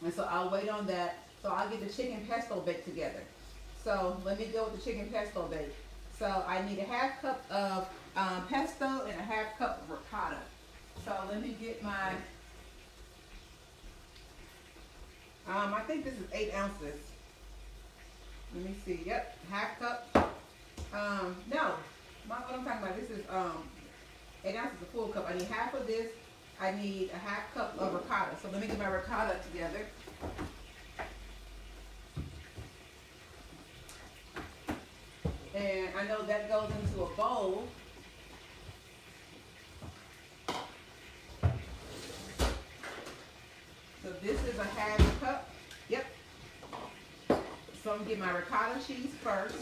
And so I'll wait on that. So I'll get the chicken pesto baked together. So let me go with the chicken pesto bake. So I need a 1/2 cup of pesto and a 1/2 cup of ricotta. So let me get my, I think this is 8 ounces. Let me see. Yep, 1/2 cup. No, what I'm talking about. This is 8 ounces, a full cup. I need half of this. I need a 1/2 cup of ricotta. So let me get my ricotta together. And I know that goes into a bowl. So this is a 1/2 cup. Yep. So I'm gonna get my ricotta cheese first.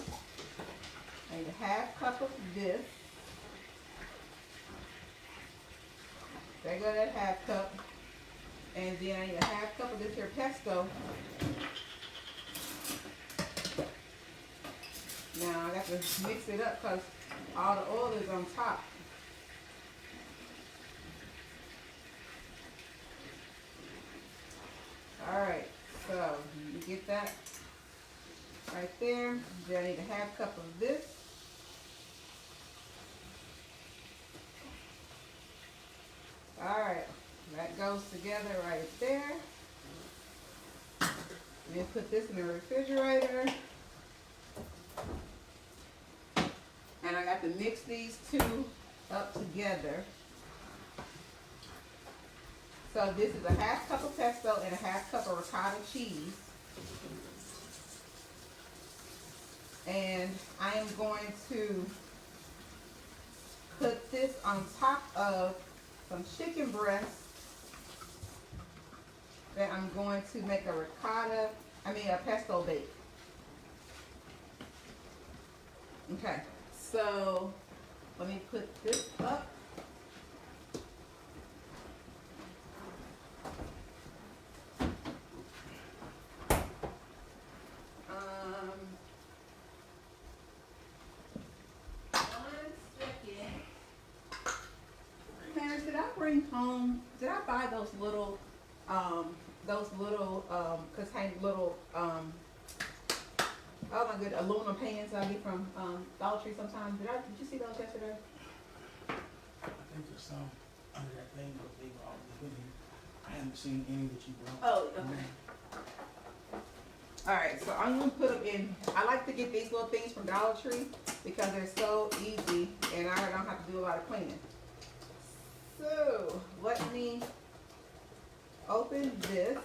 I need a 1/2 cup of this. There go that 1/2 cup. And then I need a 1/2 cup of this here pesto. Now I got to mix it up because all the oil is on top. Alright, so you get that right there. Then I need a 1/2 cup of this. Alright, that goes together right there. Then put this in the refrigerator. And I got to mix these 2 up together. So this is a 1/2 cup of pesto and a 1/2 cup of ricotta cheese. And I am going to put this on top of some chicken breasts that I'm going to make a pesto bake. Okay, so let me put this up. bring home, did I buy those little, contain little, oh my good, aluminum pans I get from, Dollar Tree sometimes? Did you see those yesterday?
I think there's some under that thing, but they were all good. I haven't seen any that you brought.
Oh, okay. Alright, so I'm gonna put them in, I like to get these little things from Dollar Tree because they're so easy and I don't have to do a lot of cleaning. So, let me open this.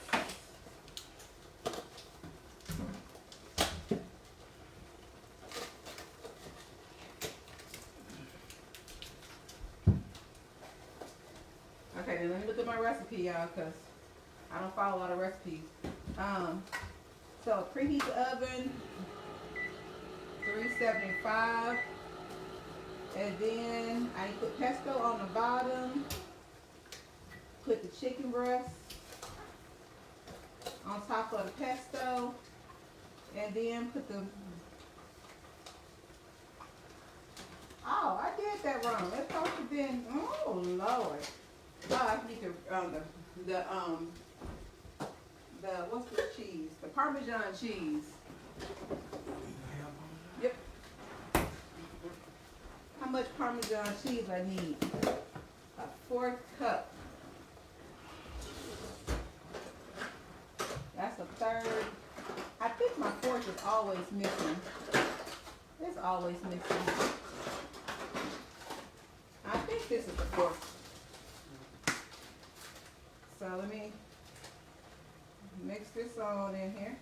Okay, then let me look at my recipe, y'all, because I don't follow a lot of recipes. So preheat the oven, 375, and then I put pesto on the bottom, put the chicken breast on top of the pesto, and then put the, oh, I did that wrong. That's supposed to have been, oh Lord. Oh, I need the what's the cheese? The Parmesan cheese. Yep. How much Parmesan cheese I need? A 4th cup. That's a 3rd. I think my 4th is always missing. It's always missing. I think this is the 4th. So let me mix this on in here.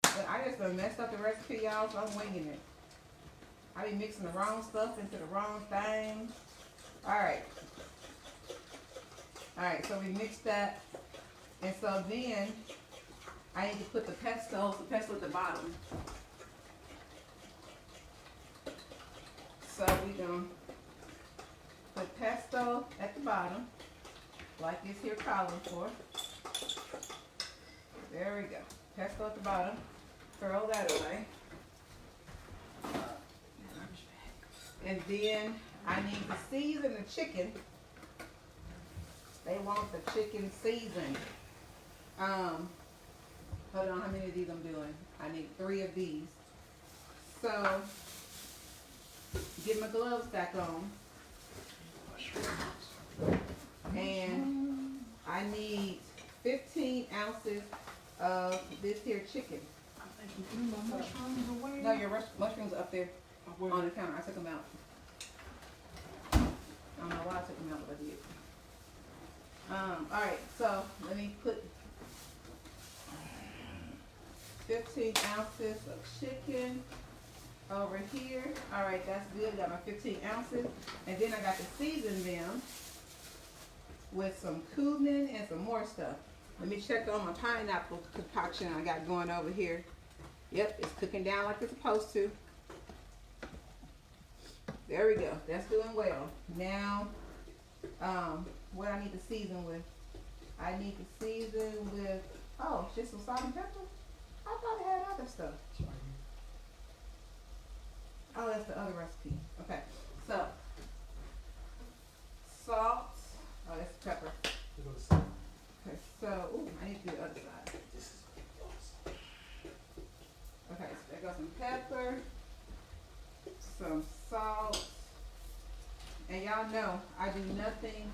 But I just done messed up the recipe, y'all, so I'm winging it. I be mixing the wrong stuff into the wrong thing. Alright. Alright, so we mixed that. And so then I need to put the pesto at the bottom. So we gonna put pesto at the bottom, like this here calling for. There we go. Pesto at the bottom. Throw that away. And then I need to season the chicken. They want the chicken seasoned. Hold on, how many of these I'm doing? I need 3 of these. So, get my gloves back on. And I need 15 ounces of this here chicken.
I think you threw my mushrooms away.
No, your mushrooms are up there on the counter. I took them out. I don't know why I took them out, but I did. Alright, so let me put 15 ounces of chicken over here. Alright, that's good. Got my 15 ounces. And then I got to season them with some cumin and some more stuff. Let me check on my pineapple concoction I got going over here. Yep, it's cooking down like it's supposed to. There we go. That's doing well. Now, what I need to season with? I need to season with, oh, just some salt and pepper? I thought it had other stuff. Oh, that's the other recipe. Okay, so, salt. Oh, that's pepper. Okay, so, ooh, I need to do the other side. Okay, so there goes some pepper, some salt, and y'all know I do nothing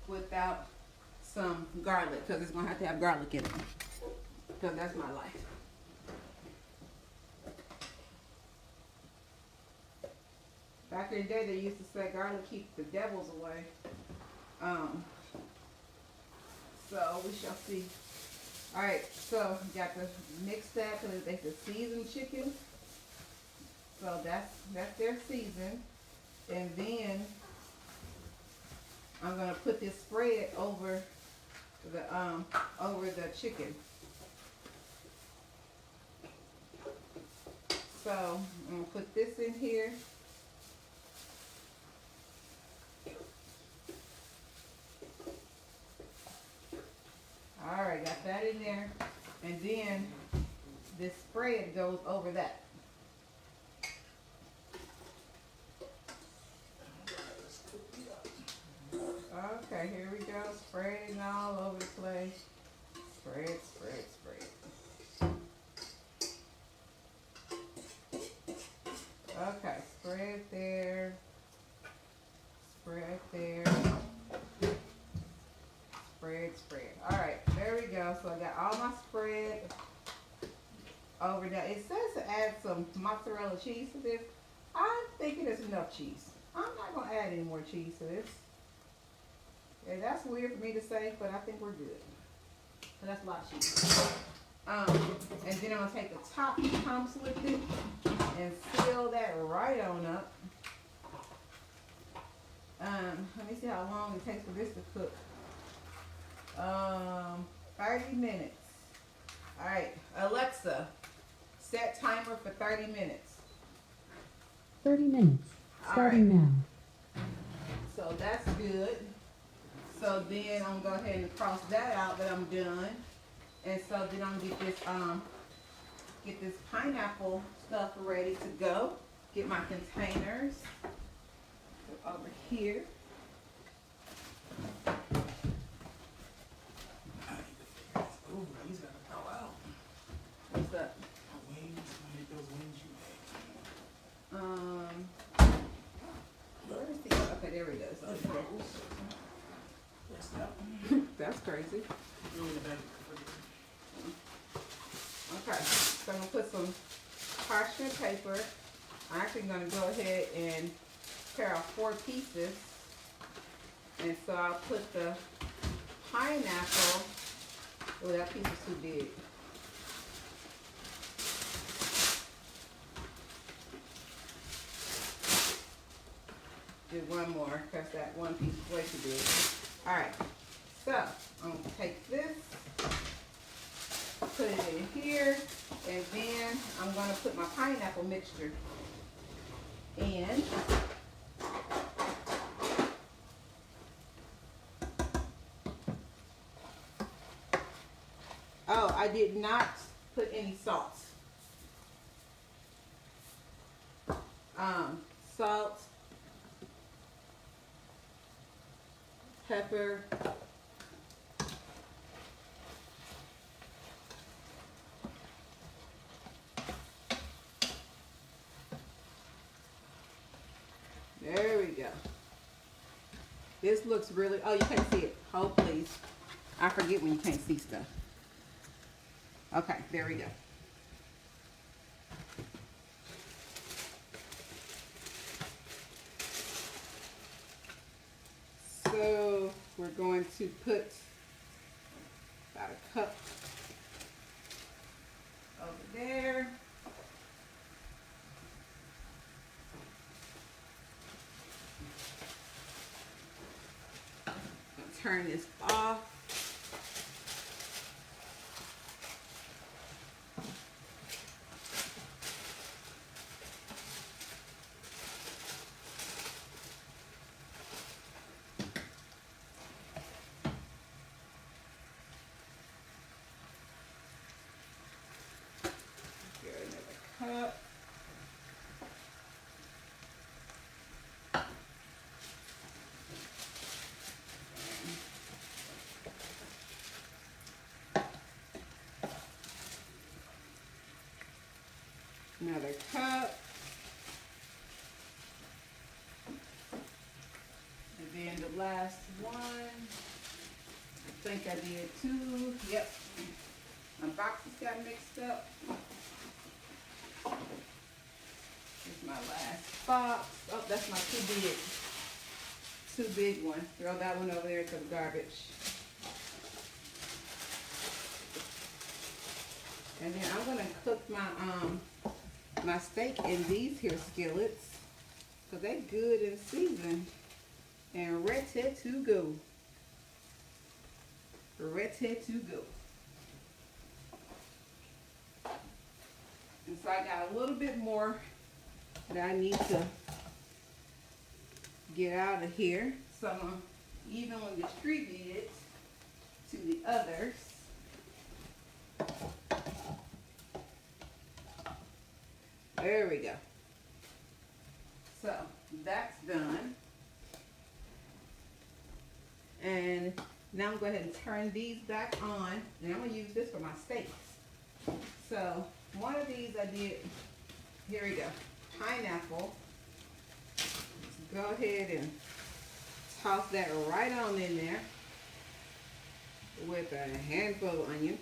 without some garlic, because it's going to have garlic in it, because that's my life. Back in the day, they used to say garlic keeps the devils away. So we shall see. All right, so got to mix that because it's a seasoned chicken. So that's their season, and then I'm gonna put this spread over the chicken. So I'm gonna put this in here. All right, got that in there. And then this spread goes over that. Okay, here we go. Spreading all over the place. Spread, spread, spread. Okay, spread there. Spread there. Spread, spread. Alright, there we go. So I got all my spread over there. It says to add some mozzarella cheese to this. I'm thinking there's enough cheese. I'm not going to add any more cheese to this. Yeah, that's weird for me to say, but I think we're good. So that's a lot of cheese. And then I'm going to take the top humps with it and seal that right on up. Let me see how long it takes for this to cook. 30 minutes. Alright, Alexa, set timer for 30 minutes.
30 minutes. Starting now.
So that's good. So then I'm gonna go ahead and cross that out that I'm done. And so then I'm gonna get this pineapple stuff ready to go. Get my containers over here.
Ooh, he's got to throw out.
What's up?
Wings, make those wings you
Where is the, okay, there it is.
made.
Okay.
That's that one.
That's crazy.
Go in the back.
Okay, so I'm gonna put some parchment paper. I'm actually gonna go ahead and tear off 4 pieces. And so I'll put the pineapple. Oh, that piece is too big. Do one more, because that one piece is way too big. Alright, so I'm gonna take this, put it in here, and then I'm gonna put my pineapple mixture in. Oh, I did not put any salt. Salt, pepper, there we go. This looks really, oh, you can't see it. Hold please. I forget when you can't see stuff. Okay, there we go. So we're going to put about a cup over there. Turn this off. Get another cup. Another cup. And then the last one. I think I did 2. Yep. My boxes got mixed up. Here's my last box. Oh, that's my too big one. Throw that one over there to the garbage. And then I'm gonna cook my steak in these here skillets, because they're good and seasoned and ready to go. Ready to go. And so I got a little bit more that I need to get out of here. So I'm gonna evenly distribute it to the others. There we go. So that's done. Now I'm going to go ahead and turn these back on, and I'm going to use this for my steaks. So one of these I did, here we go, pineapple. Let's go ahead and toss that right on in there with a handful of onion.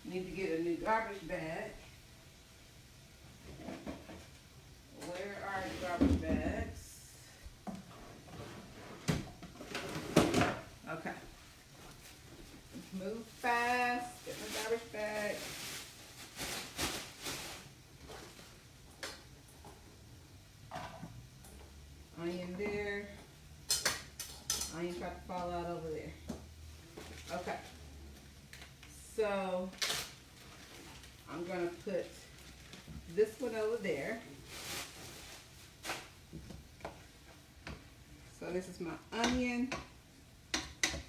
Need to get a new garbage bag. Where are the garbage bags? Okay. Move fast. Get my garbage bag. Onion there. Onion tried to fall out over there. Okay. So I'm gonna put this one over there. So this is my onion.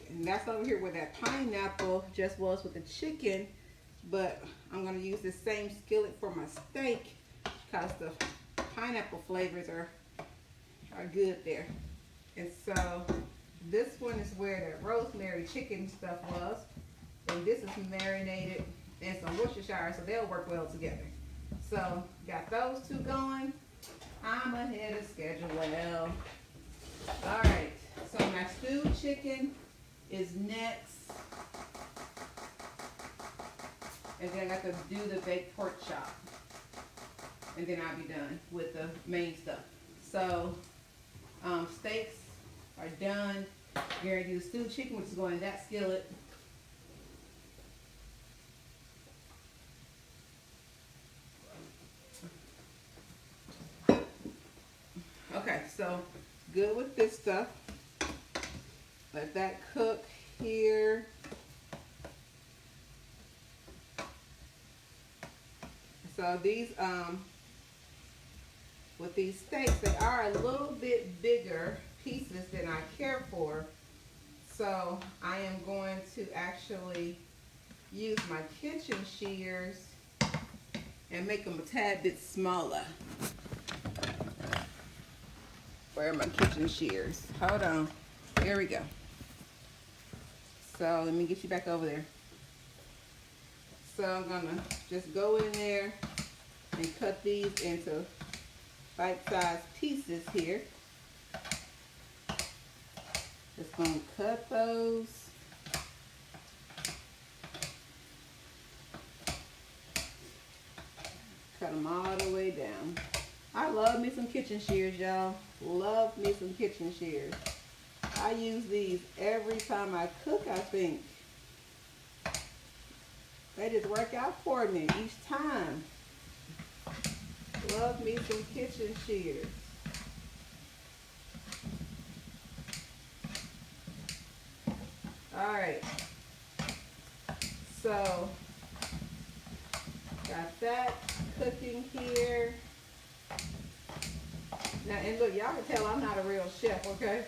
And that's over here where that pineapple just was with the chicken. But I'm gonna use this same skillet for my steak because the pineapple flavors are good there. And so this one is where that rosemary chicken stuff was. And this is marinated in some Worcestershire, so they'll work well together. So got those two going. I'm ahead of schedule. Well, all right. So my stewed chicken is next, and then I got to do the baked pork chop, and then I'll be done with the main stuff. So steaks are done. We're gonna do the stewed chicken, which is going in that skillet. Okay, so good with this stuff. Let that cook here. So these, with these steaks, they are a little bit bigger pieces than I care for. So I am going to actually use my kitchen shears and make them a tad bit smaller. Where are my kitchen shears? Hold on. There we go. So let me get you back over there. So I'm gonna just go in there and cut these into bite-sized pieces here. Just gonna cut those. Cut them all the way down. I love me some kitchen shears, y'all. Love me some kitchen shears. I use these every time I cook, I think. They just work out for me each time. Love me some kitchen shears. Alright. So, got that cooking here. Now, and look, y'all can tell I'm not a real chef, okay?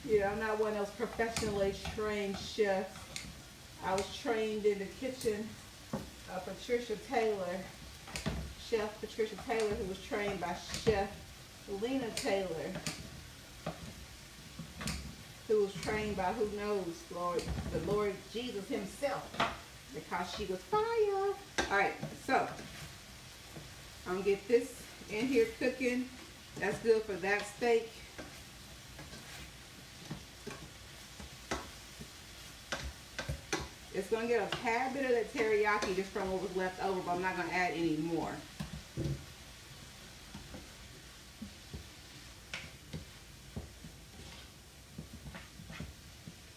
You know, I'm not one of those professionally trained chefs. I was trained in the kitchen of Patricia Taylor, Chef Patricia Taylor, who was trained by Chef Lena Taylor, who was trained by who knows, the Lord Jesus himself, because she was fire. All right, so I'm gonna get this in here cooking. That's good for that steak. It's gonna get a tad bit of that teriyaki just from what was left over, but I'm not gonna add any more.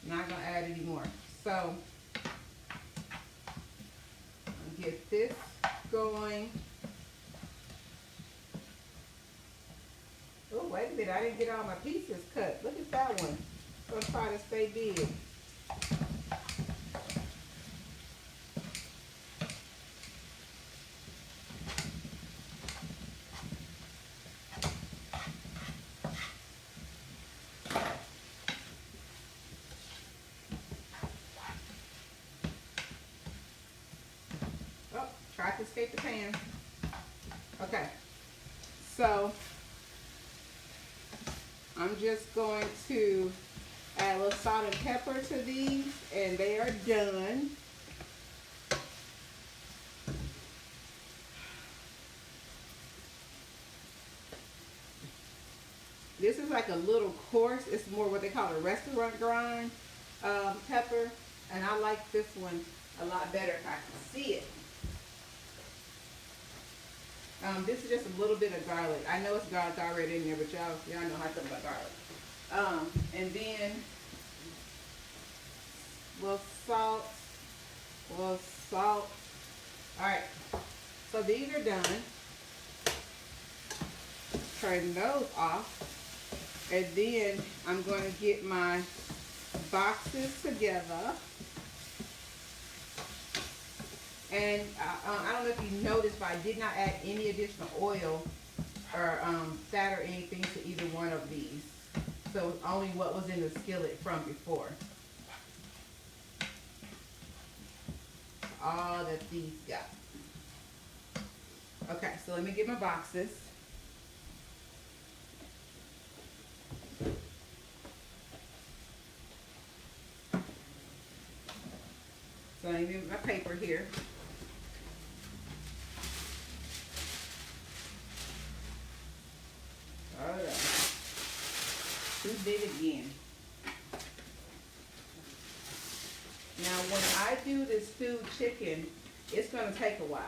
Not gonna add any more. So get this going. Oh, wait a minute, I didn't get all my pieces cut. Look at that one. I'm gonna try to stay big. Oh, tried to escape the pan. Okay, so I'm just going to add a little salt and pepper to these, and they are done. This is like a little coarse. It's more what they call a restaurant grind pepper, and I like this one a lot better if I can see it. This is just a little bit of garlic. I know it's garlic already in there, but y'all know how I feel about garlic. And then a little salt, a little salt. All right, so these are done. Turn those off. And then I'm going to get my boxes together. And I don't know if you noticed, but I did not add any additional oil or fat or anything to either one of these. So only what was in the skillet from before. All that these got. Okay, so let me get my boxes. So I need my paper here. All right. Too big again. Now when I do this stewed chicken, it's going to take a while.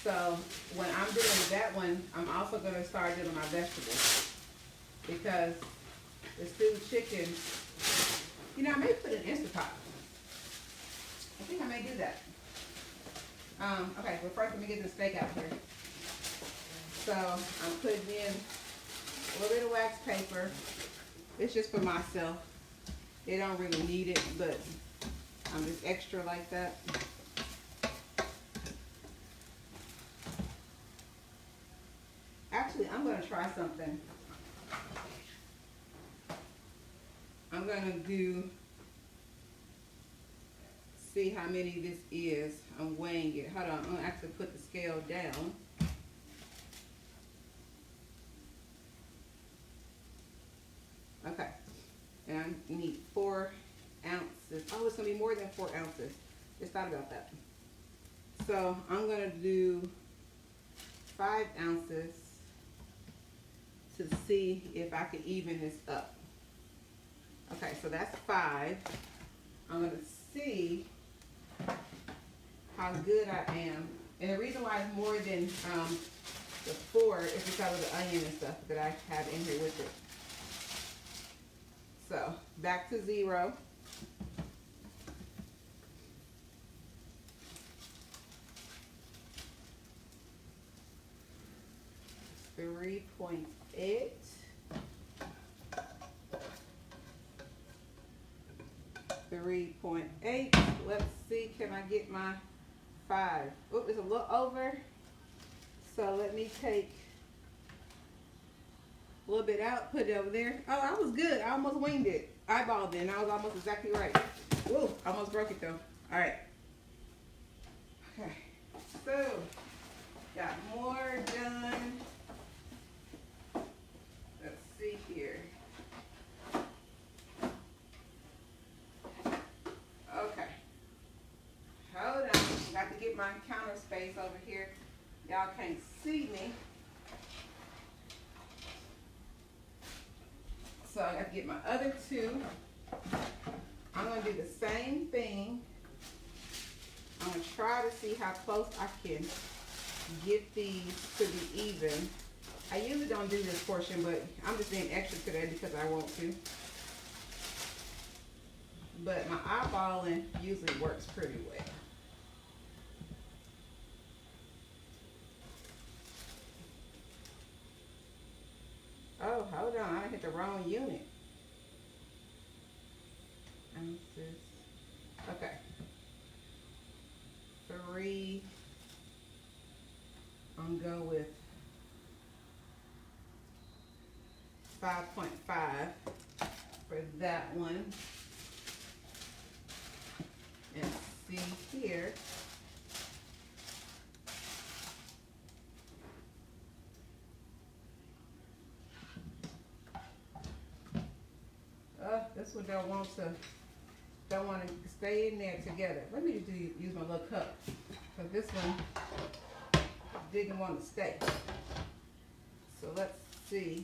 So when I'm doing that one, I'm also going to start doing my vegetables. Because the stewed chicken, you know, I may put it in Instapot. I think I may do that. Okay, but first let me get the steak out here. So I'm putting in a little bit of wax paper. It's just for myself. They don't really need it, but I'm just extra like that. Actually, I'm going to try something. I'm going to see how many this is. I'm weighing it. Hold on, I'm going to actually put the scale down. Okay, and I need 4 ounces. Oh, it's going to be more than 4 ounces. Just thought about that. So I'm going to do 5 ounces to see if I can even this up. Okay, so that's 5. I'm going to see how good I am. And the reason why it's more than the 4 is because of the onion and stuff that I have in here with it. So, back to 0. .8. 3.8. Let's see, can I get my 5? Oh, it's a little over. So let me take a little bit out, put it over there. Oh, I was good. I almost winged it. Eyeballed it, and I was almost exactly right. Woo, almost broke it though. All right. Okay. So, got more done. Let's see here. Okay. Hold on. Got to get my counter space over here. Y'all can't see me. So I got to get my other 2. I'm going to do the same thing. I'm going to try to see how close I can get these to be even. I usually don't do this portion, but I'm just being extra today because I want to. But my eyeballing usually works pretty well. Oh, hold on, I hit the wrong unit. Ounces. Okay. 3. I'm going to go with 5.5 for that one. And see here. this one don't want to stay in there together. Let me just use my little cup, because this one didn't want to stay. So let's see.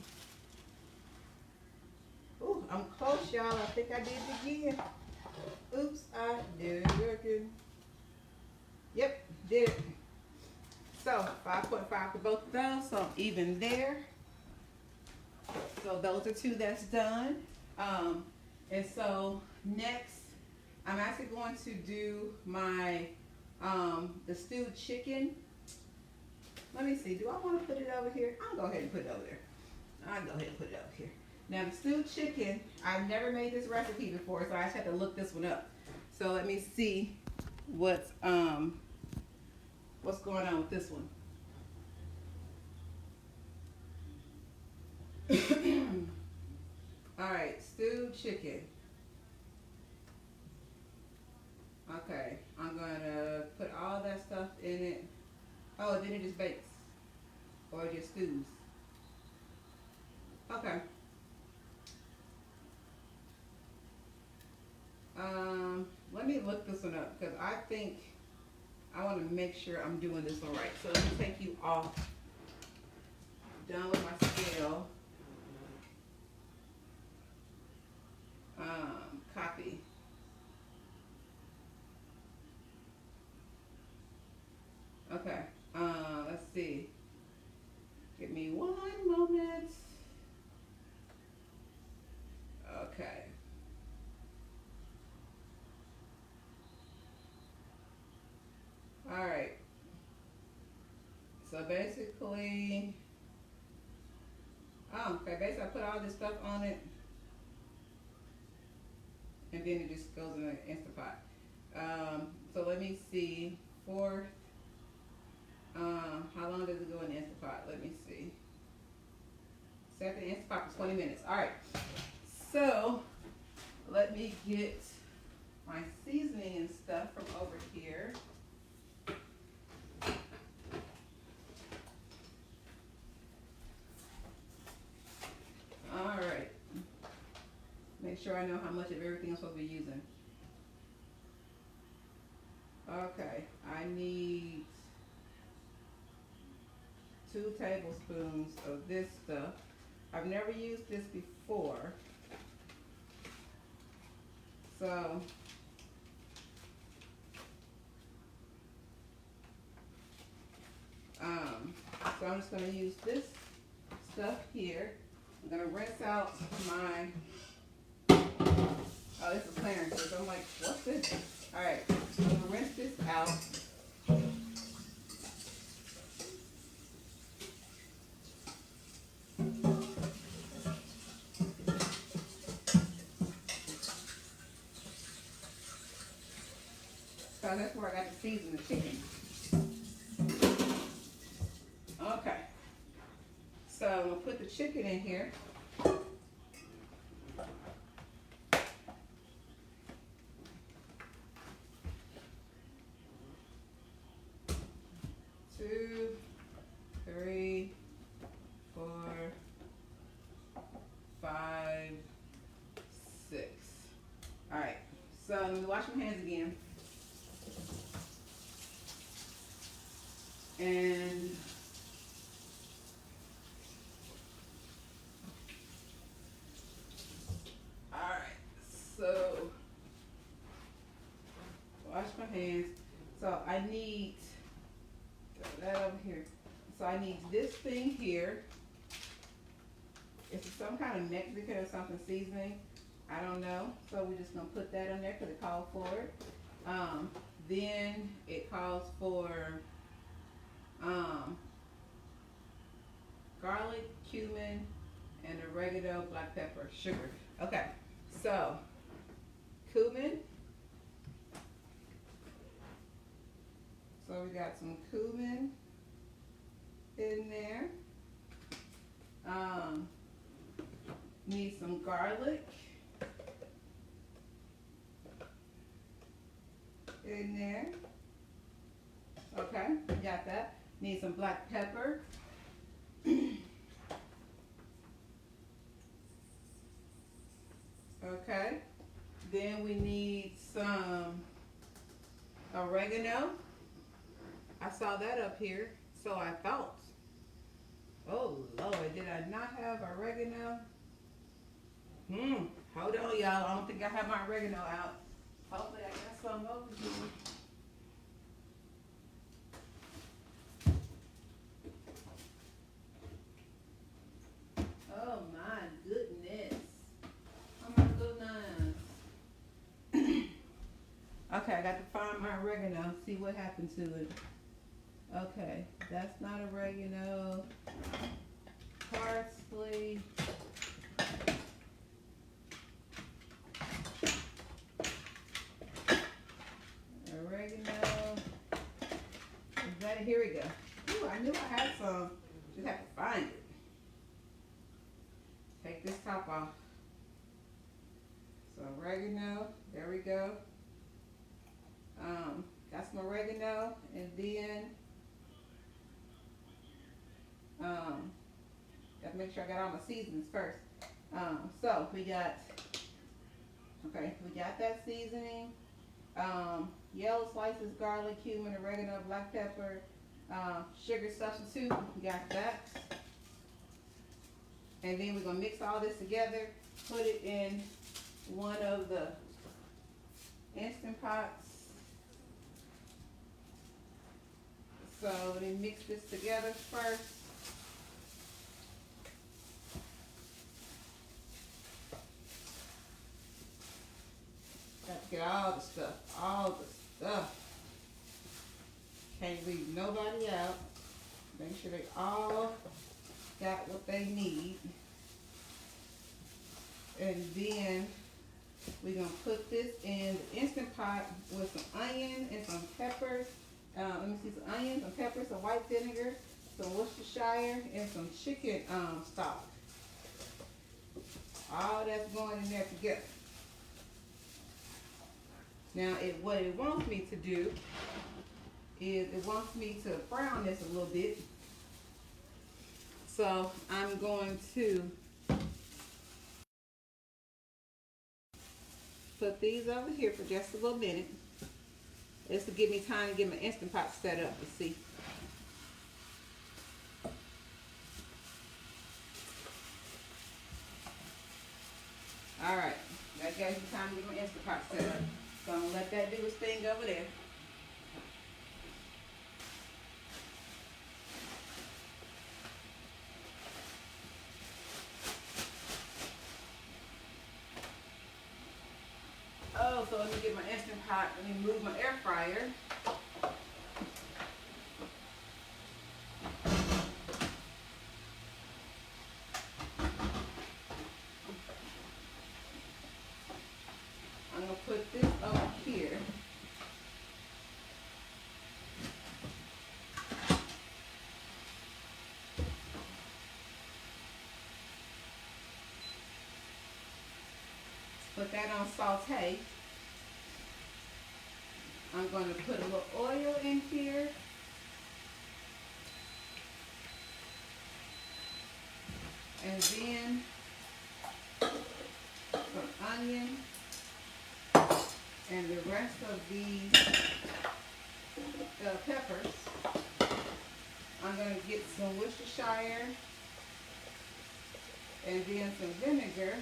Ooh, I'm close, y'all. I think I did it again. Oops, I did it again. Yep, did it. So 5.5 for both of those, so I'm even there. So those are two that's done. And so next, I'm actually going to do my the stewed chicken. Let me see. Do I want to put it over here? I'll go ahead and put it over there. I'll go ahead and put it over here. Now the stewed chicken, I've never made this recipe before, so I just had to look this one up. So let me see what's going on with this one. All right, stewed chicken. Okay, I'm gonna put all that stuff in it. Oh, then it just bakes, or it just stews. Okay. Let me look this one up, because I think I want to make sure I'm doing this one right. So let me take you off. Done with my scale. Copy. Okay. Let's see. Give me 1 moment. Okay. All right. So basically, basically I put all this stuff on it, and then it just goes in the Instapot. So let me see. How long does it go in the Instapot? Let me see. Set the Instapot for 20 minutes. All right. So let me get my seasoning and stuff from over here. All right. Make sure I know how much of everything I'm supposed to be using. Okay, I need 2 tablespoons of this stuff. I've never used this before. So I'm just going to use this stuff here. I'm going to rinse out my, oh, this is Clarence. So I'm like, what's this? All right, so I'm going to rinse this out. So that's where I got to season the chicken. Okay. So I'm going to put the chicken in here. Two, three, 4, 5, 6. All right. So let me wash my hands again. And all right, so wash my hands. So I need that over here. So I need this thing here. It's some kind of Mexican or something seasoning. I don't know. So we're just gonna put that in there because it called for it. Then it calls for garlic, cumin, and oregano, black pepper, sugar. Okay, so cumin. So we got some cumin in there. Need some garlic in there. Okay, got that. Need some black pepper. Okay. Then we need some oregano. I saw that up here, so I thought. Oh Lord, did I not have oregano? Hold on, y'all. I don't think I have my oregano out. Hopefully I got some over here. Oh my goodness. Oh my goodness. Okay, I got to find my oregano, see what happened to it. Okay, that's not oregano. Parsley. Oregano. Is that it? Here we go. Ooh, I knew I had some. Just have to find it. Take this top off. So oregano, there we go. Got some oregano, and then gotta make sure I got all my seasonings first. So we got that seasoning. Yellow slices, garlic, cumin, oregano, black pepper, sugar substitute. We got that. And then we're gonna mix all this together, put it in one of the Instant Pots. So let me mix this together first. Got to get all the stuff. Can't leave nobody out. Make sure they all got what they need. And then we're going to put this in the Instant Pot with some onion and some peppers. Let me see, some onions, some peppers, some white vinegar, some Worcestershire, and some chicken stock. All that's going in there together. Now, what it wants me to do is it wants me to brown this a little bit. So I'm going to put these over here for just a little minute. This will give me time to get my Instant Pot set up, you see. Alright, that gives me time to get my Instant Pot set up. So I'm going to let that do its thing over there. Oh, so let me get my Instant Pot. Let me move my air fryer. I'm going to put this over here. Put that on saute. I'm going to put a little oil in here. And then some onion. And the rest of these peppers. I'm going to get some Worcestershire. And then some vinegar.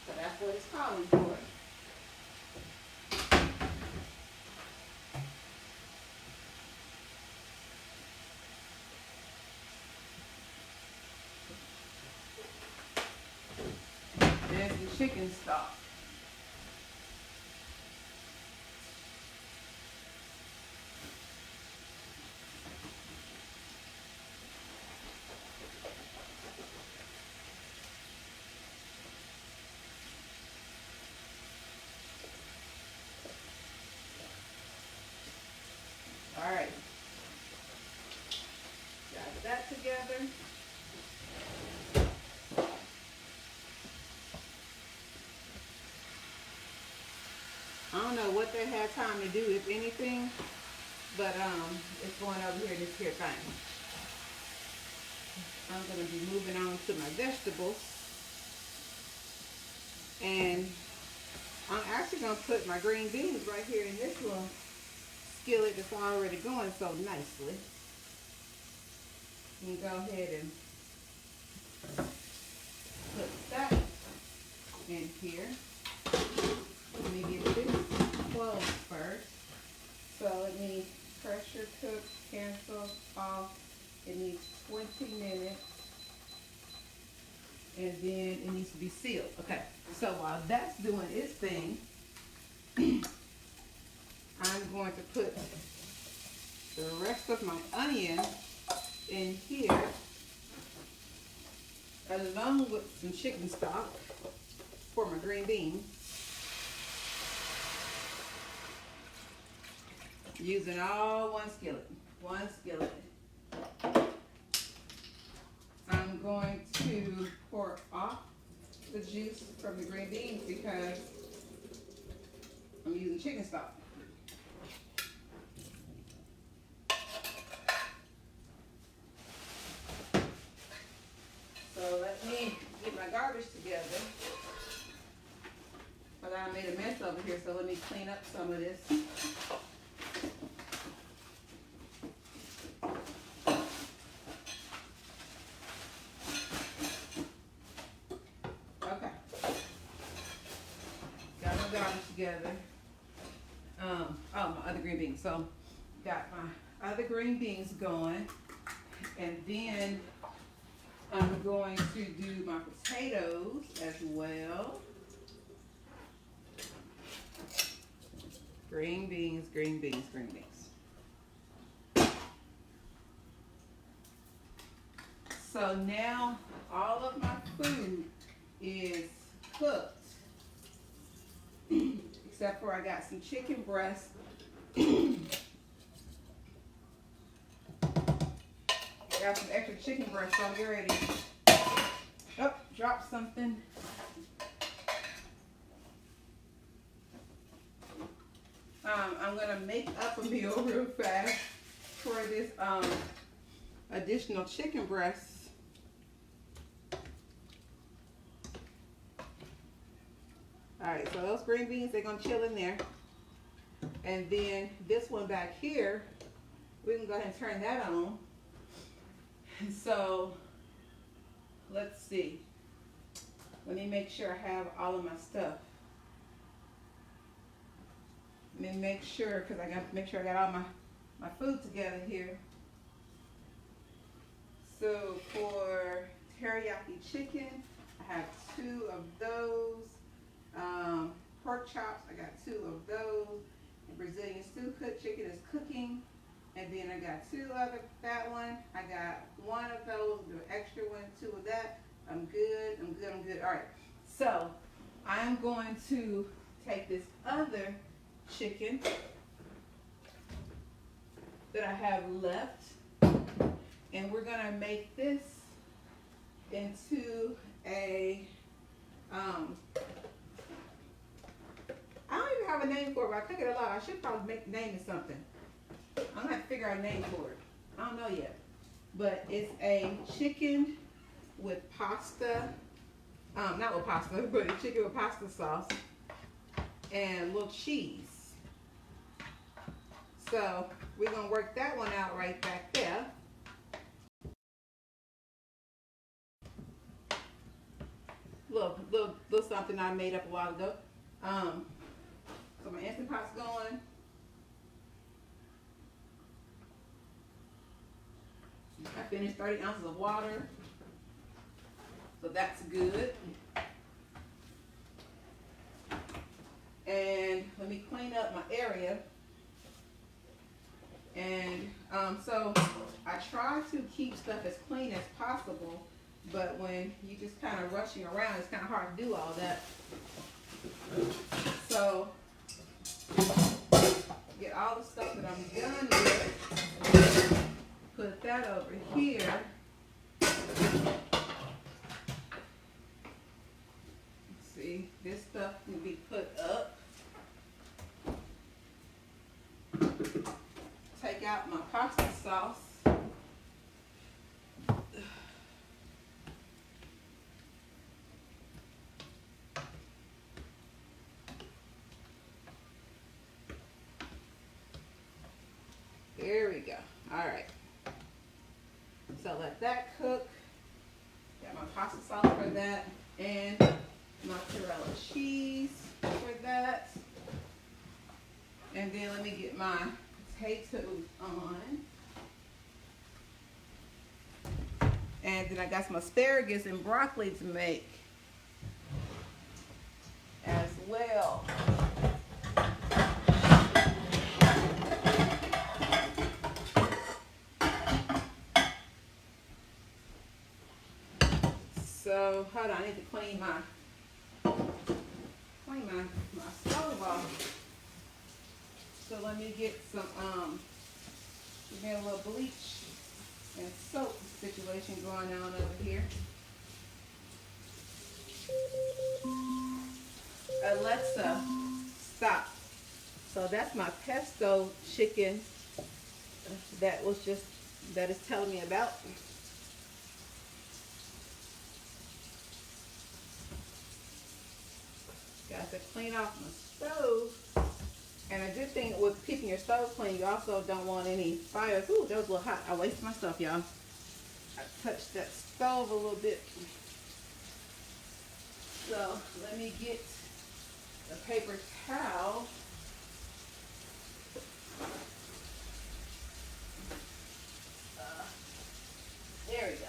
So that's what it's calling for. There's the chicken stock. All right, got that together. I don't know what they had time to do, if anything, but it's going over here in this here thing. I'm going to be moving on to my vegetables. And I'm actually gonna put my green beans right here in this little skillet that's already going so nicely. And go ahead and put that in here. Let me get this closed first. So it needs pressure cook, cancel off. It needs 20 minutes. And then it needs to be sealed. Okay, so while that's doing its thing, I'm going to put the rest of my onion in here along with some chicken stock for my green beans. Using all one skillet. I'm going to pour off the juice from the green beans because I'm using chicken stock. So let me get my garbage together. But I made a mess over here, so let me clean up some of this. Okay. Got my garbage together. Oh, my other green beans. So got my other green beans going. And then I'm going to do my potatoes as well. Green beans, green beans, green beans. So now all of my food is cooked. Except for I got some chicken breast. Got some extra chicken breast, so I'm getting ready. Oh, dropped something. I'm gonna make up a meal real fast for this additional chicken breast. All right, so those green beans, they're gonna chill in there. And then this one back here, we can go ahead and turn that on. So, let's see. Let me make sure I have all of my stuff. Let me make sure, because I got to make sure I got all my food together here. So, for teriyaki chicken, I have 2 of those. Pork chops, I got 2 of those. And Brazilian stew cooked chicken is cooking. And then I got 2 other, that one. I got 1 of those, the extra one, 2 of that. I'm good, I'm good, I'm good. All right, so I'm going to take this other chicken that I have left, and we're gonna make this into a, I don't even have a name for it, but I cook it a lot. I should probably name it something. I'm gonna have to figure out a name for it. I don't know yet. But it's a chicken with pasta, not with pasta, but a chicken with pasta sauce and a little cheese. So we're gonna work that one out right back there. Little something I made up a while ago. So my Instant Pot's going. I finished 30 ounces of water, so that's good. And let me clean up my area. And so I try to keep stuff as clean as possible, but when you just kind of rushing around, it's kind of hard to do all that. So get all the stuff that I'm done with. Put that over here. Let's see, this stuff can be put up. Take out my pasta sauce. for that, and mozzarella cheese for that. And then let me get my potatoes on. And then I got some asparagus and broccoli to make as well. So hold on, I need to clean my stove off. So let me get some get a little bleach and soap situation going on over here. Alexa, stop. So that's my pesto chicken that is telling me about. Got to clean off my stove. And a good thing with keeping your stove clean, you also don't want any fires. Ooh, that was a little hot. I wasted my stuff, y'all. I touched that stove a little bit. So let me get a paper towel. There we go.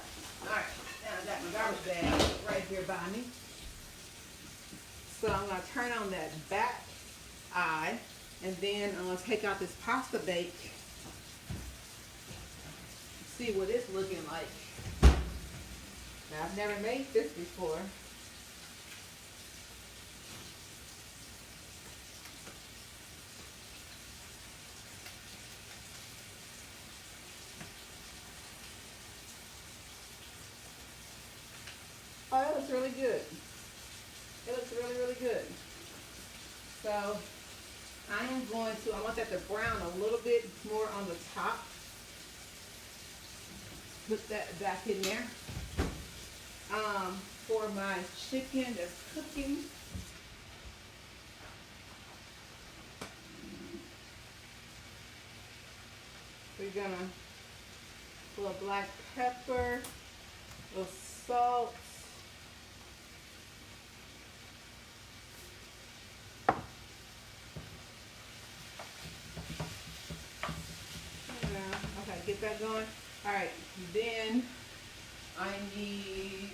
All right, now I got my garbage bag right here by me. So I'm going to turn on that back eye, and then I'm going to take out this pasta bake. See what it's looking like. Now, I've never made this before. Oh, that looks really good. It looks really, really good. So I want that to brown a little bit more on the top. Put that back in there. For my chicken that's cooking. We're gonna put a little black pepper, a little salt. Okay, get that going. All right, then I need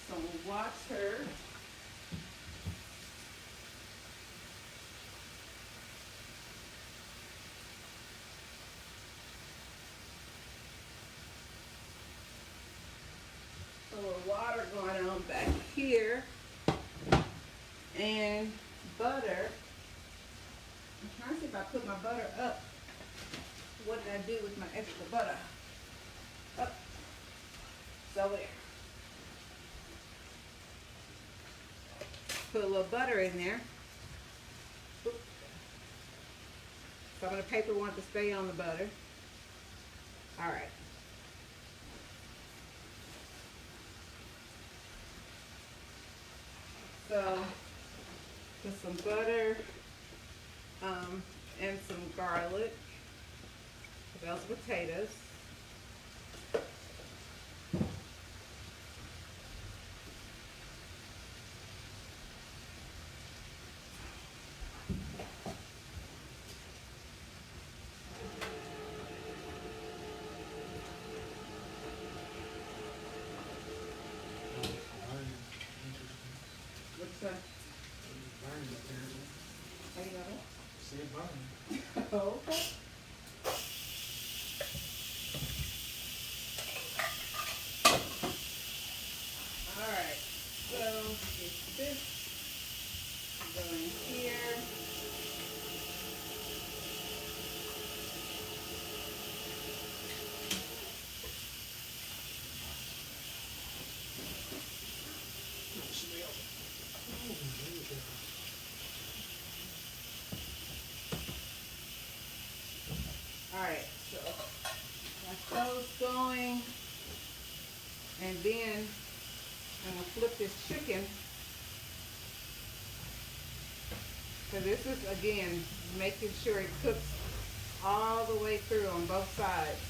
some water. A little water going on back here. And butter. I'm trying to see if I put my butter up. What did I do with my extra butter? Up. So there. Put a little butter in there. Oop. Some of the paper wants to stay on the butter. All right. So, put some butter and some garlic. Those potatoes. What's that? How do you know that?
See it burn.
Oh, okay. Alright, so get this going here. Alright, so got those going, and then I'm going to flip this chicken, so this is, again, making sure it cooks all the way through on both sides.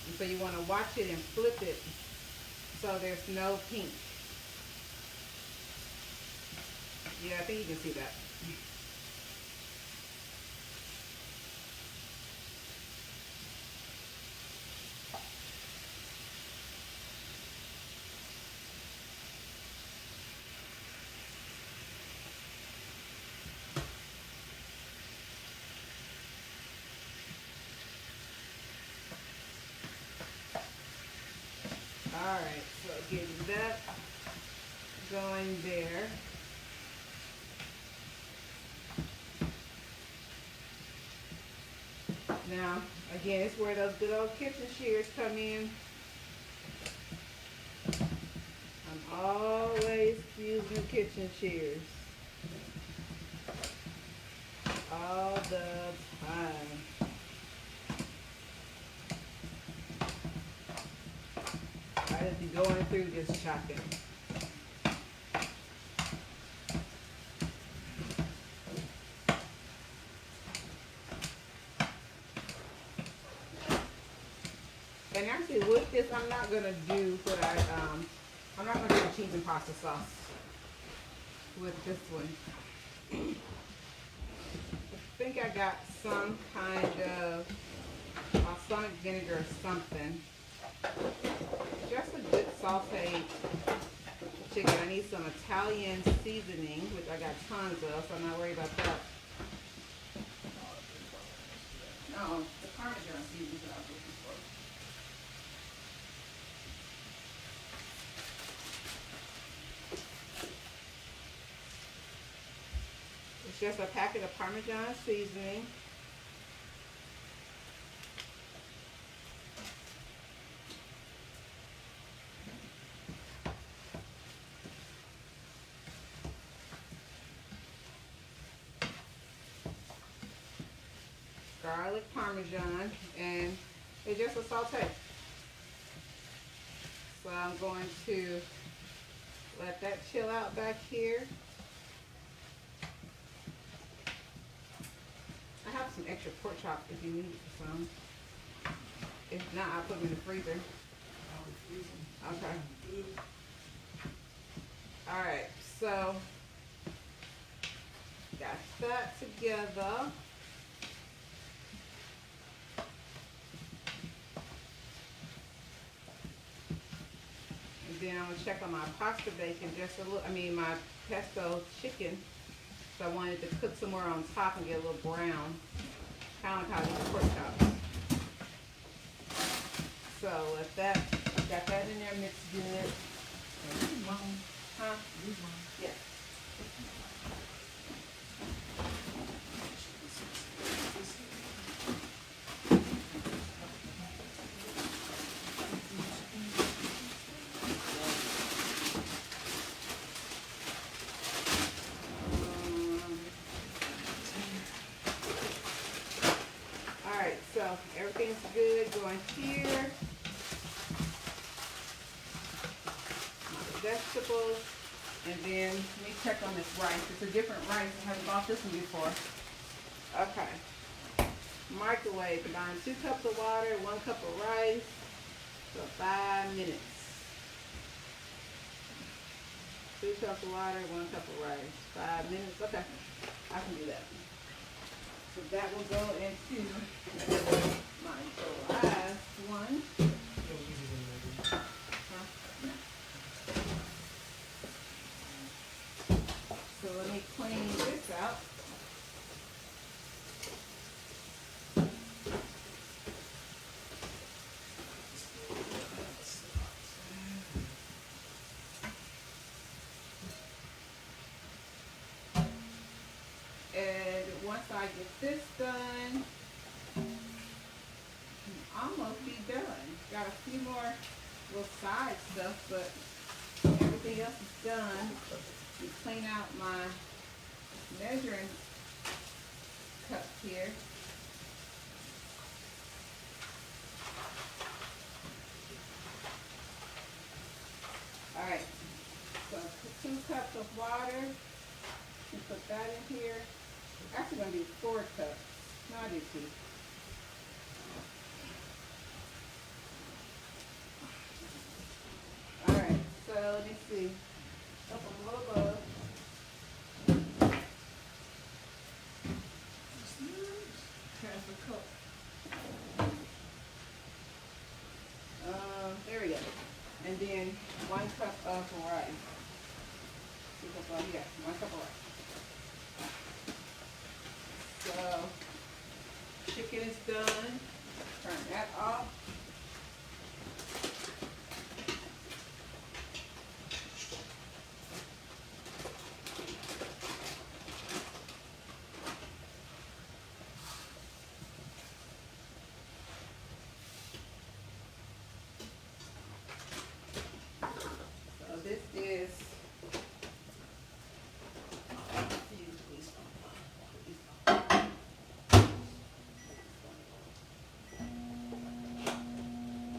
And so you want to watch it and flip it so there's no pink. Yeah, I think you can see that. Alright, so getting that going there. Now, again, it's where those good old kitchen shears come in. I'm always using kitchen shears. All the time. I just be going through just chopping. And actually with this, I'm not going to do what I'm not going to do cheese and pasta sauce with this one. I think I got some kind of balsamic vinegar or something. Just a good sauteed chicken. I need some Italian seasoning, which I got tons of, so I'm not worried about that. No, the Parmesan seasoning that I was looking for. It's just a packet of Parmesan seasoning. Garlic Parmesan, and it's just a saute. So I'm going to let that chill out back here. I have some extra pork chops if you need some. If not, I'll put them in the freezer. Okay. Alright, so got that together. And then I'm going to check on my pasta bacon just a little, my pesto chicken. So I wanted to cook some more on top and get a little brown. Kind of like how I do the pork chops. So let that, got that in there mixed good. Huh? Yeah. Alright, so everything's good going here. Vegetables, and then let me check on this rice. It's a different rice. I haven't bought this one before. Okay. Microwave, combine 2 cups of water, 1 cup of rice, for 5 minutes. 2 cups of water, 1 cup of rice, 5 minutes. Okay, I can do that. So that will go into my last one. So let me clean this out. And once I get this done, I'll almost be done. Got a few more little side stuff, but everything else is done. You clean out my measuring cup here. All right, so 2 cups of water. You put that in here. Actually gonna be 4 cups. No, I do 2. actually up a little above. Here's the cup. There we go. And then 1 cup of rice. 2 cups of, yeah, 1 cup of rice. So, chicken is done. Turn that off. So this is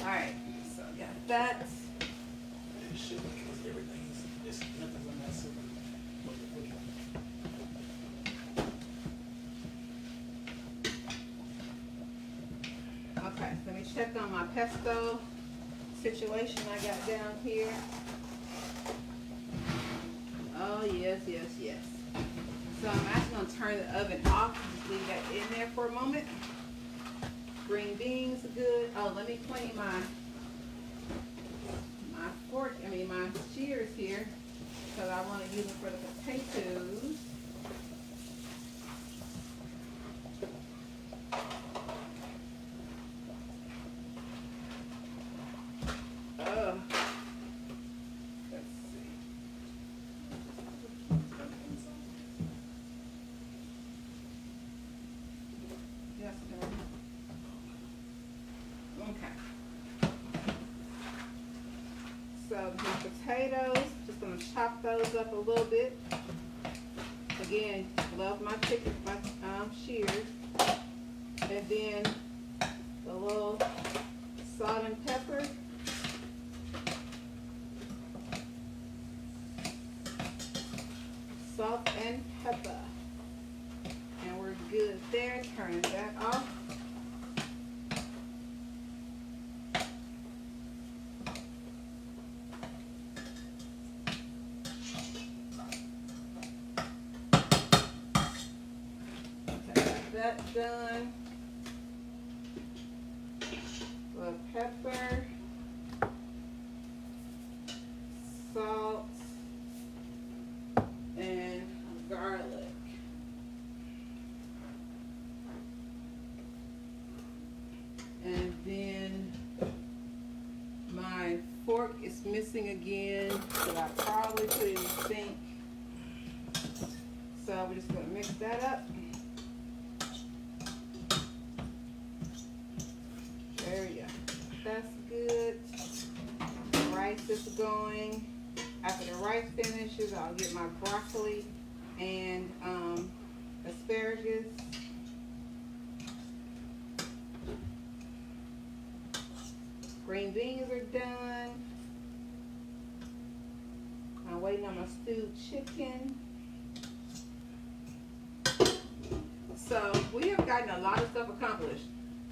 alright, so got that.
It should because everything's it's nothing's on that silver.
Okay, let me check on my pesto situation I got down here. Oh, yes, yes, yes. So I'm actually going to turn the oven off. Just leave that in there for a moment. Green beans are good. Oh, let me clean my shears here because I want to use them for the potatoes. Let's see. Yes, sir. Okay. So the potatoes, just gonna chop those up a little bit. Again, love my chicken, my shears. And then a little salt and pepper. Salt and pepper. And we're good there. Turn that off. That done. Little pepper, salt, and garlic. And then my fork is missing again, so I probably put it in the sink. So we're just gonna mix that up. There we go. That's good. The rice is going. After the rice finishes, I'll get my broccoli and asparagus. Green beans are done. I'm waiting on my stewed chicken. So we have gotten a lot of stuff accomplished.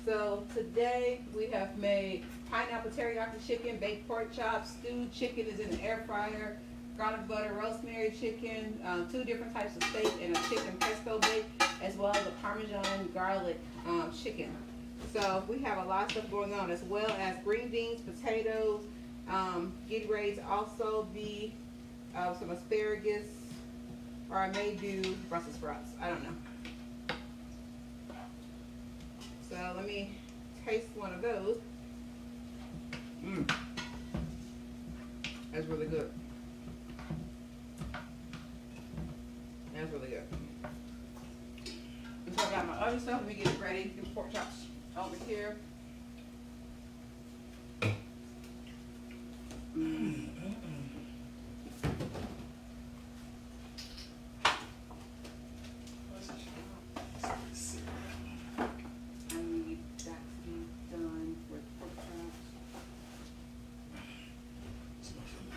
So today we have made pineapple teriyaki chicken, baked pork chops, stewed chicken is in the air fryer, garlic butter, rosemary chicken, 2 different types of steak, and a chicken pesto bake, as well as a Parmesan garlic chicken. So we have a lot of stuff going on, as well as green beans, potatoes, getting ready to also be some asparagus, or I may do Brussels sprouts. I don't know. So let me taste one of those. That's really good. That's really good. And so I got my other stuff. Let me get it ready. Get the pork chops over here.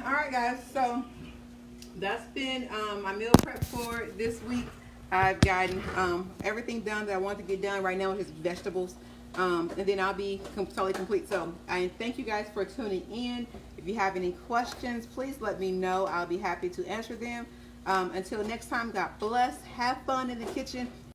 Alright guys, so that's been my meal prep for this week. I've gotten everything done that I want to get done right now with his vegetables. and then I'll be totally complete. So I thank you guys for tuning in. If you have any questions, please let me know. I'll be happy to answer them. Until next time, God bless. Have fun in the kitchen.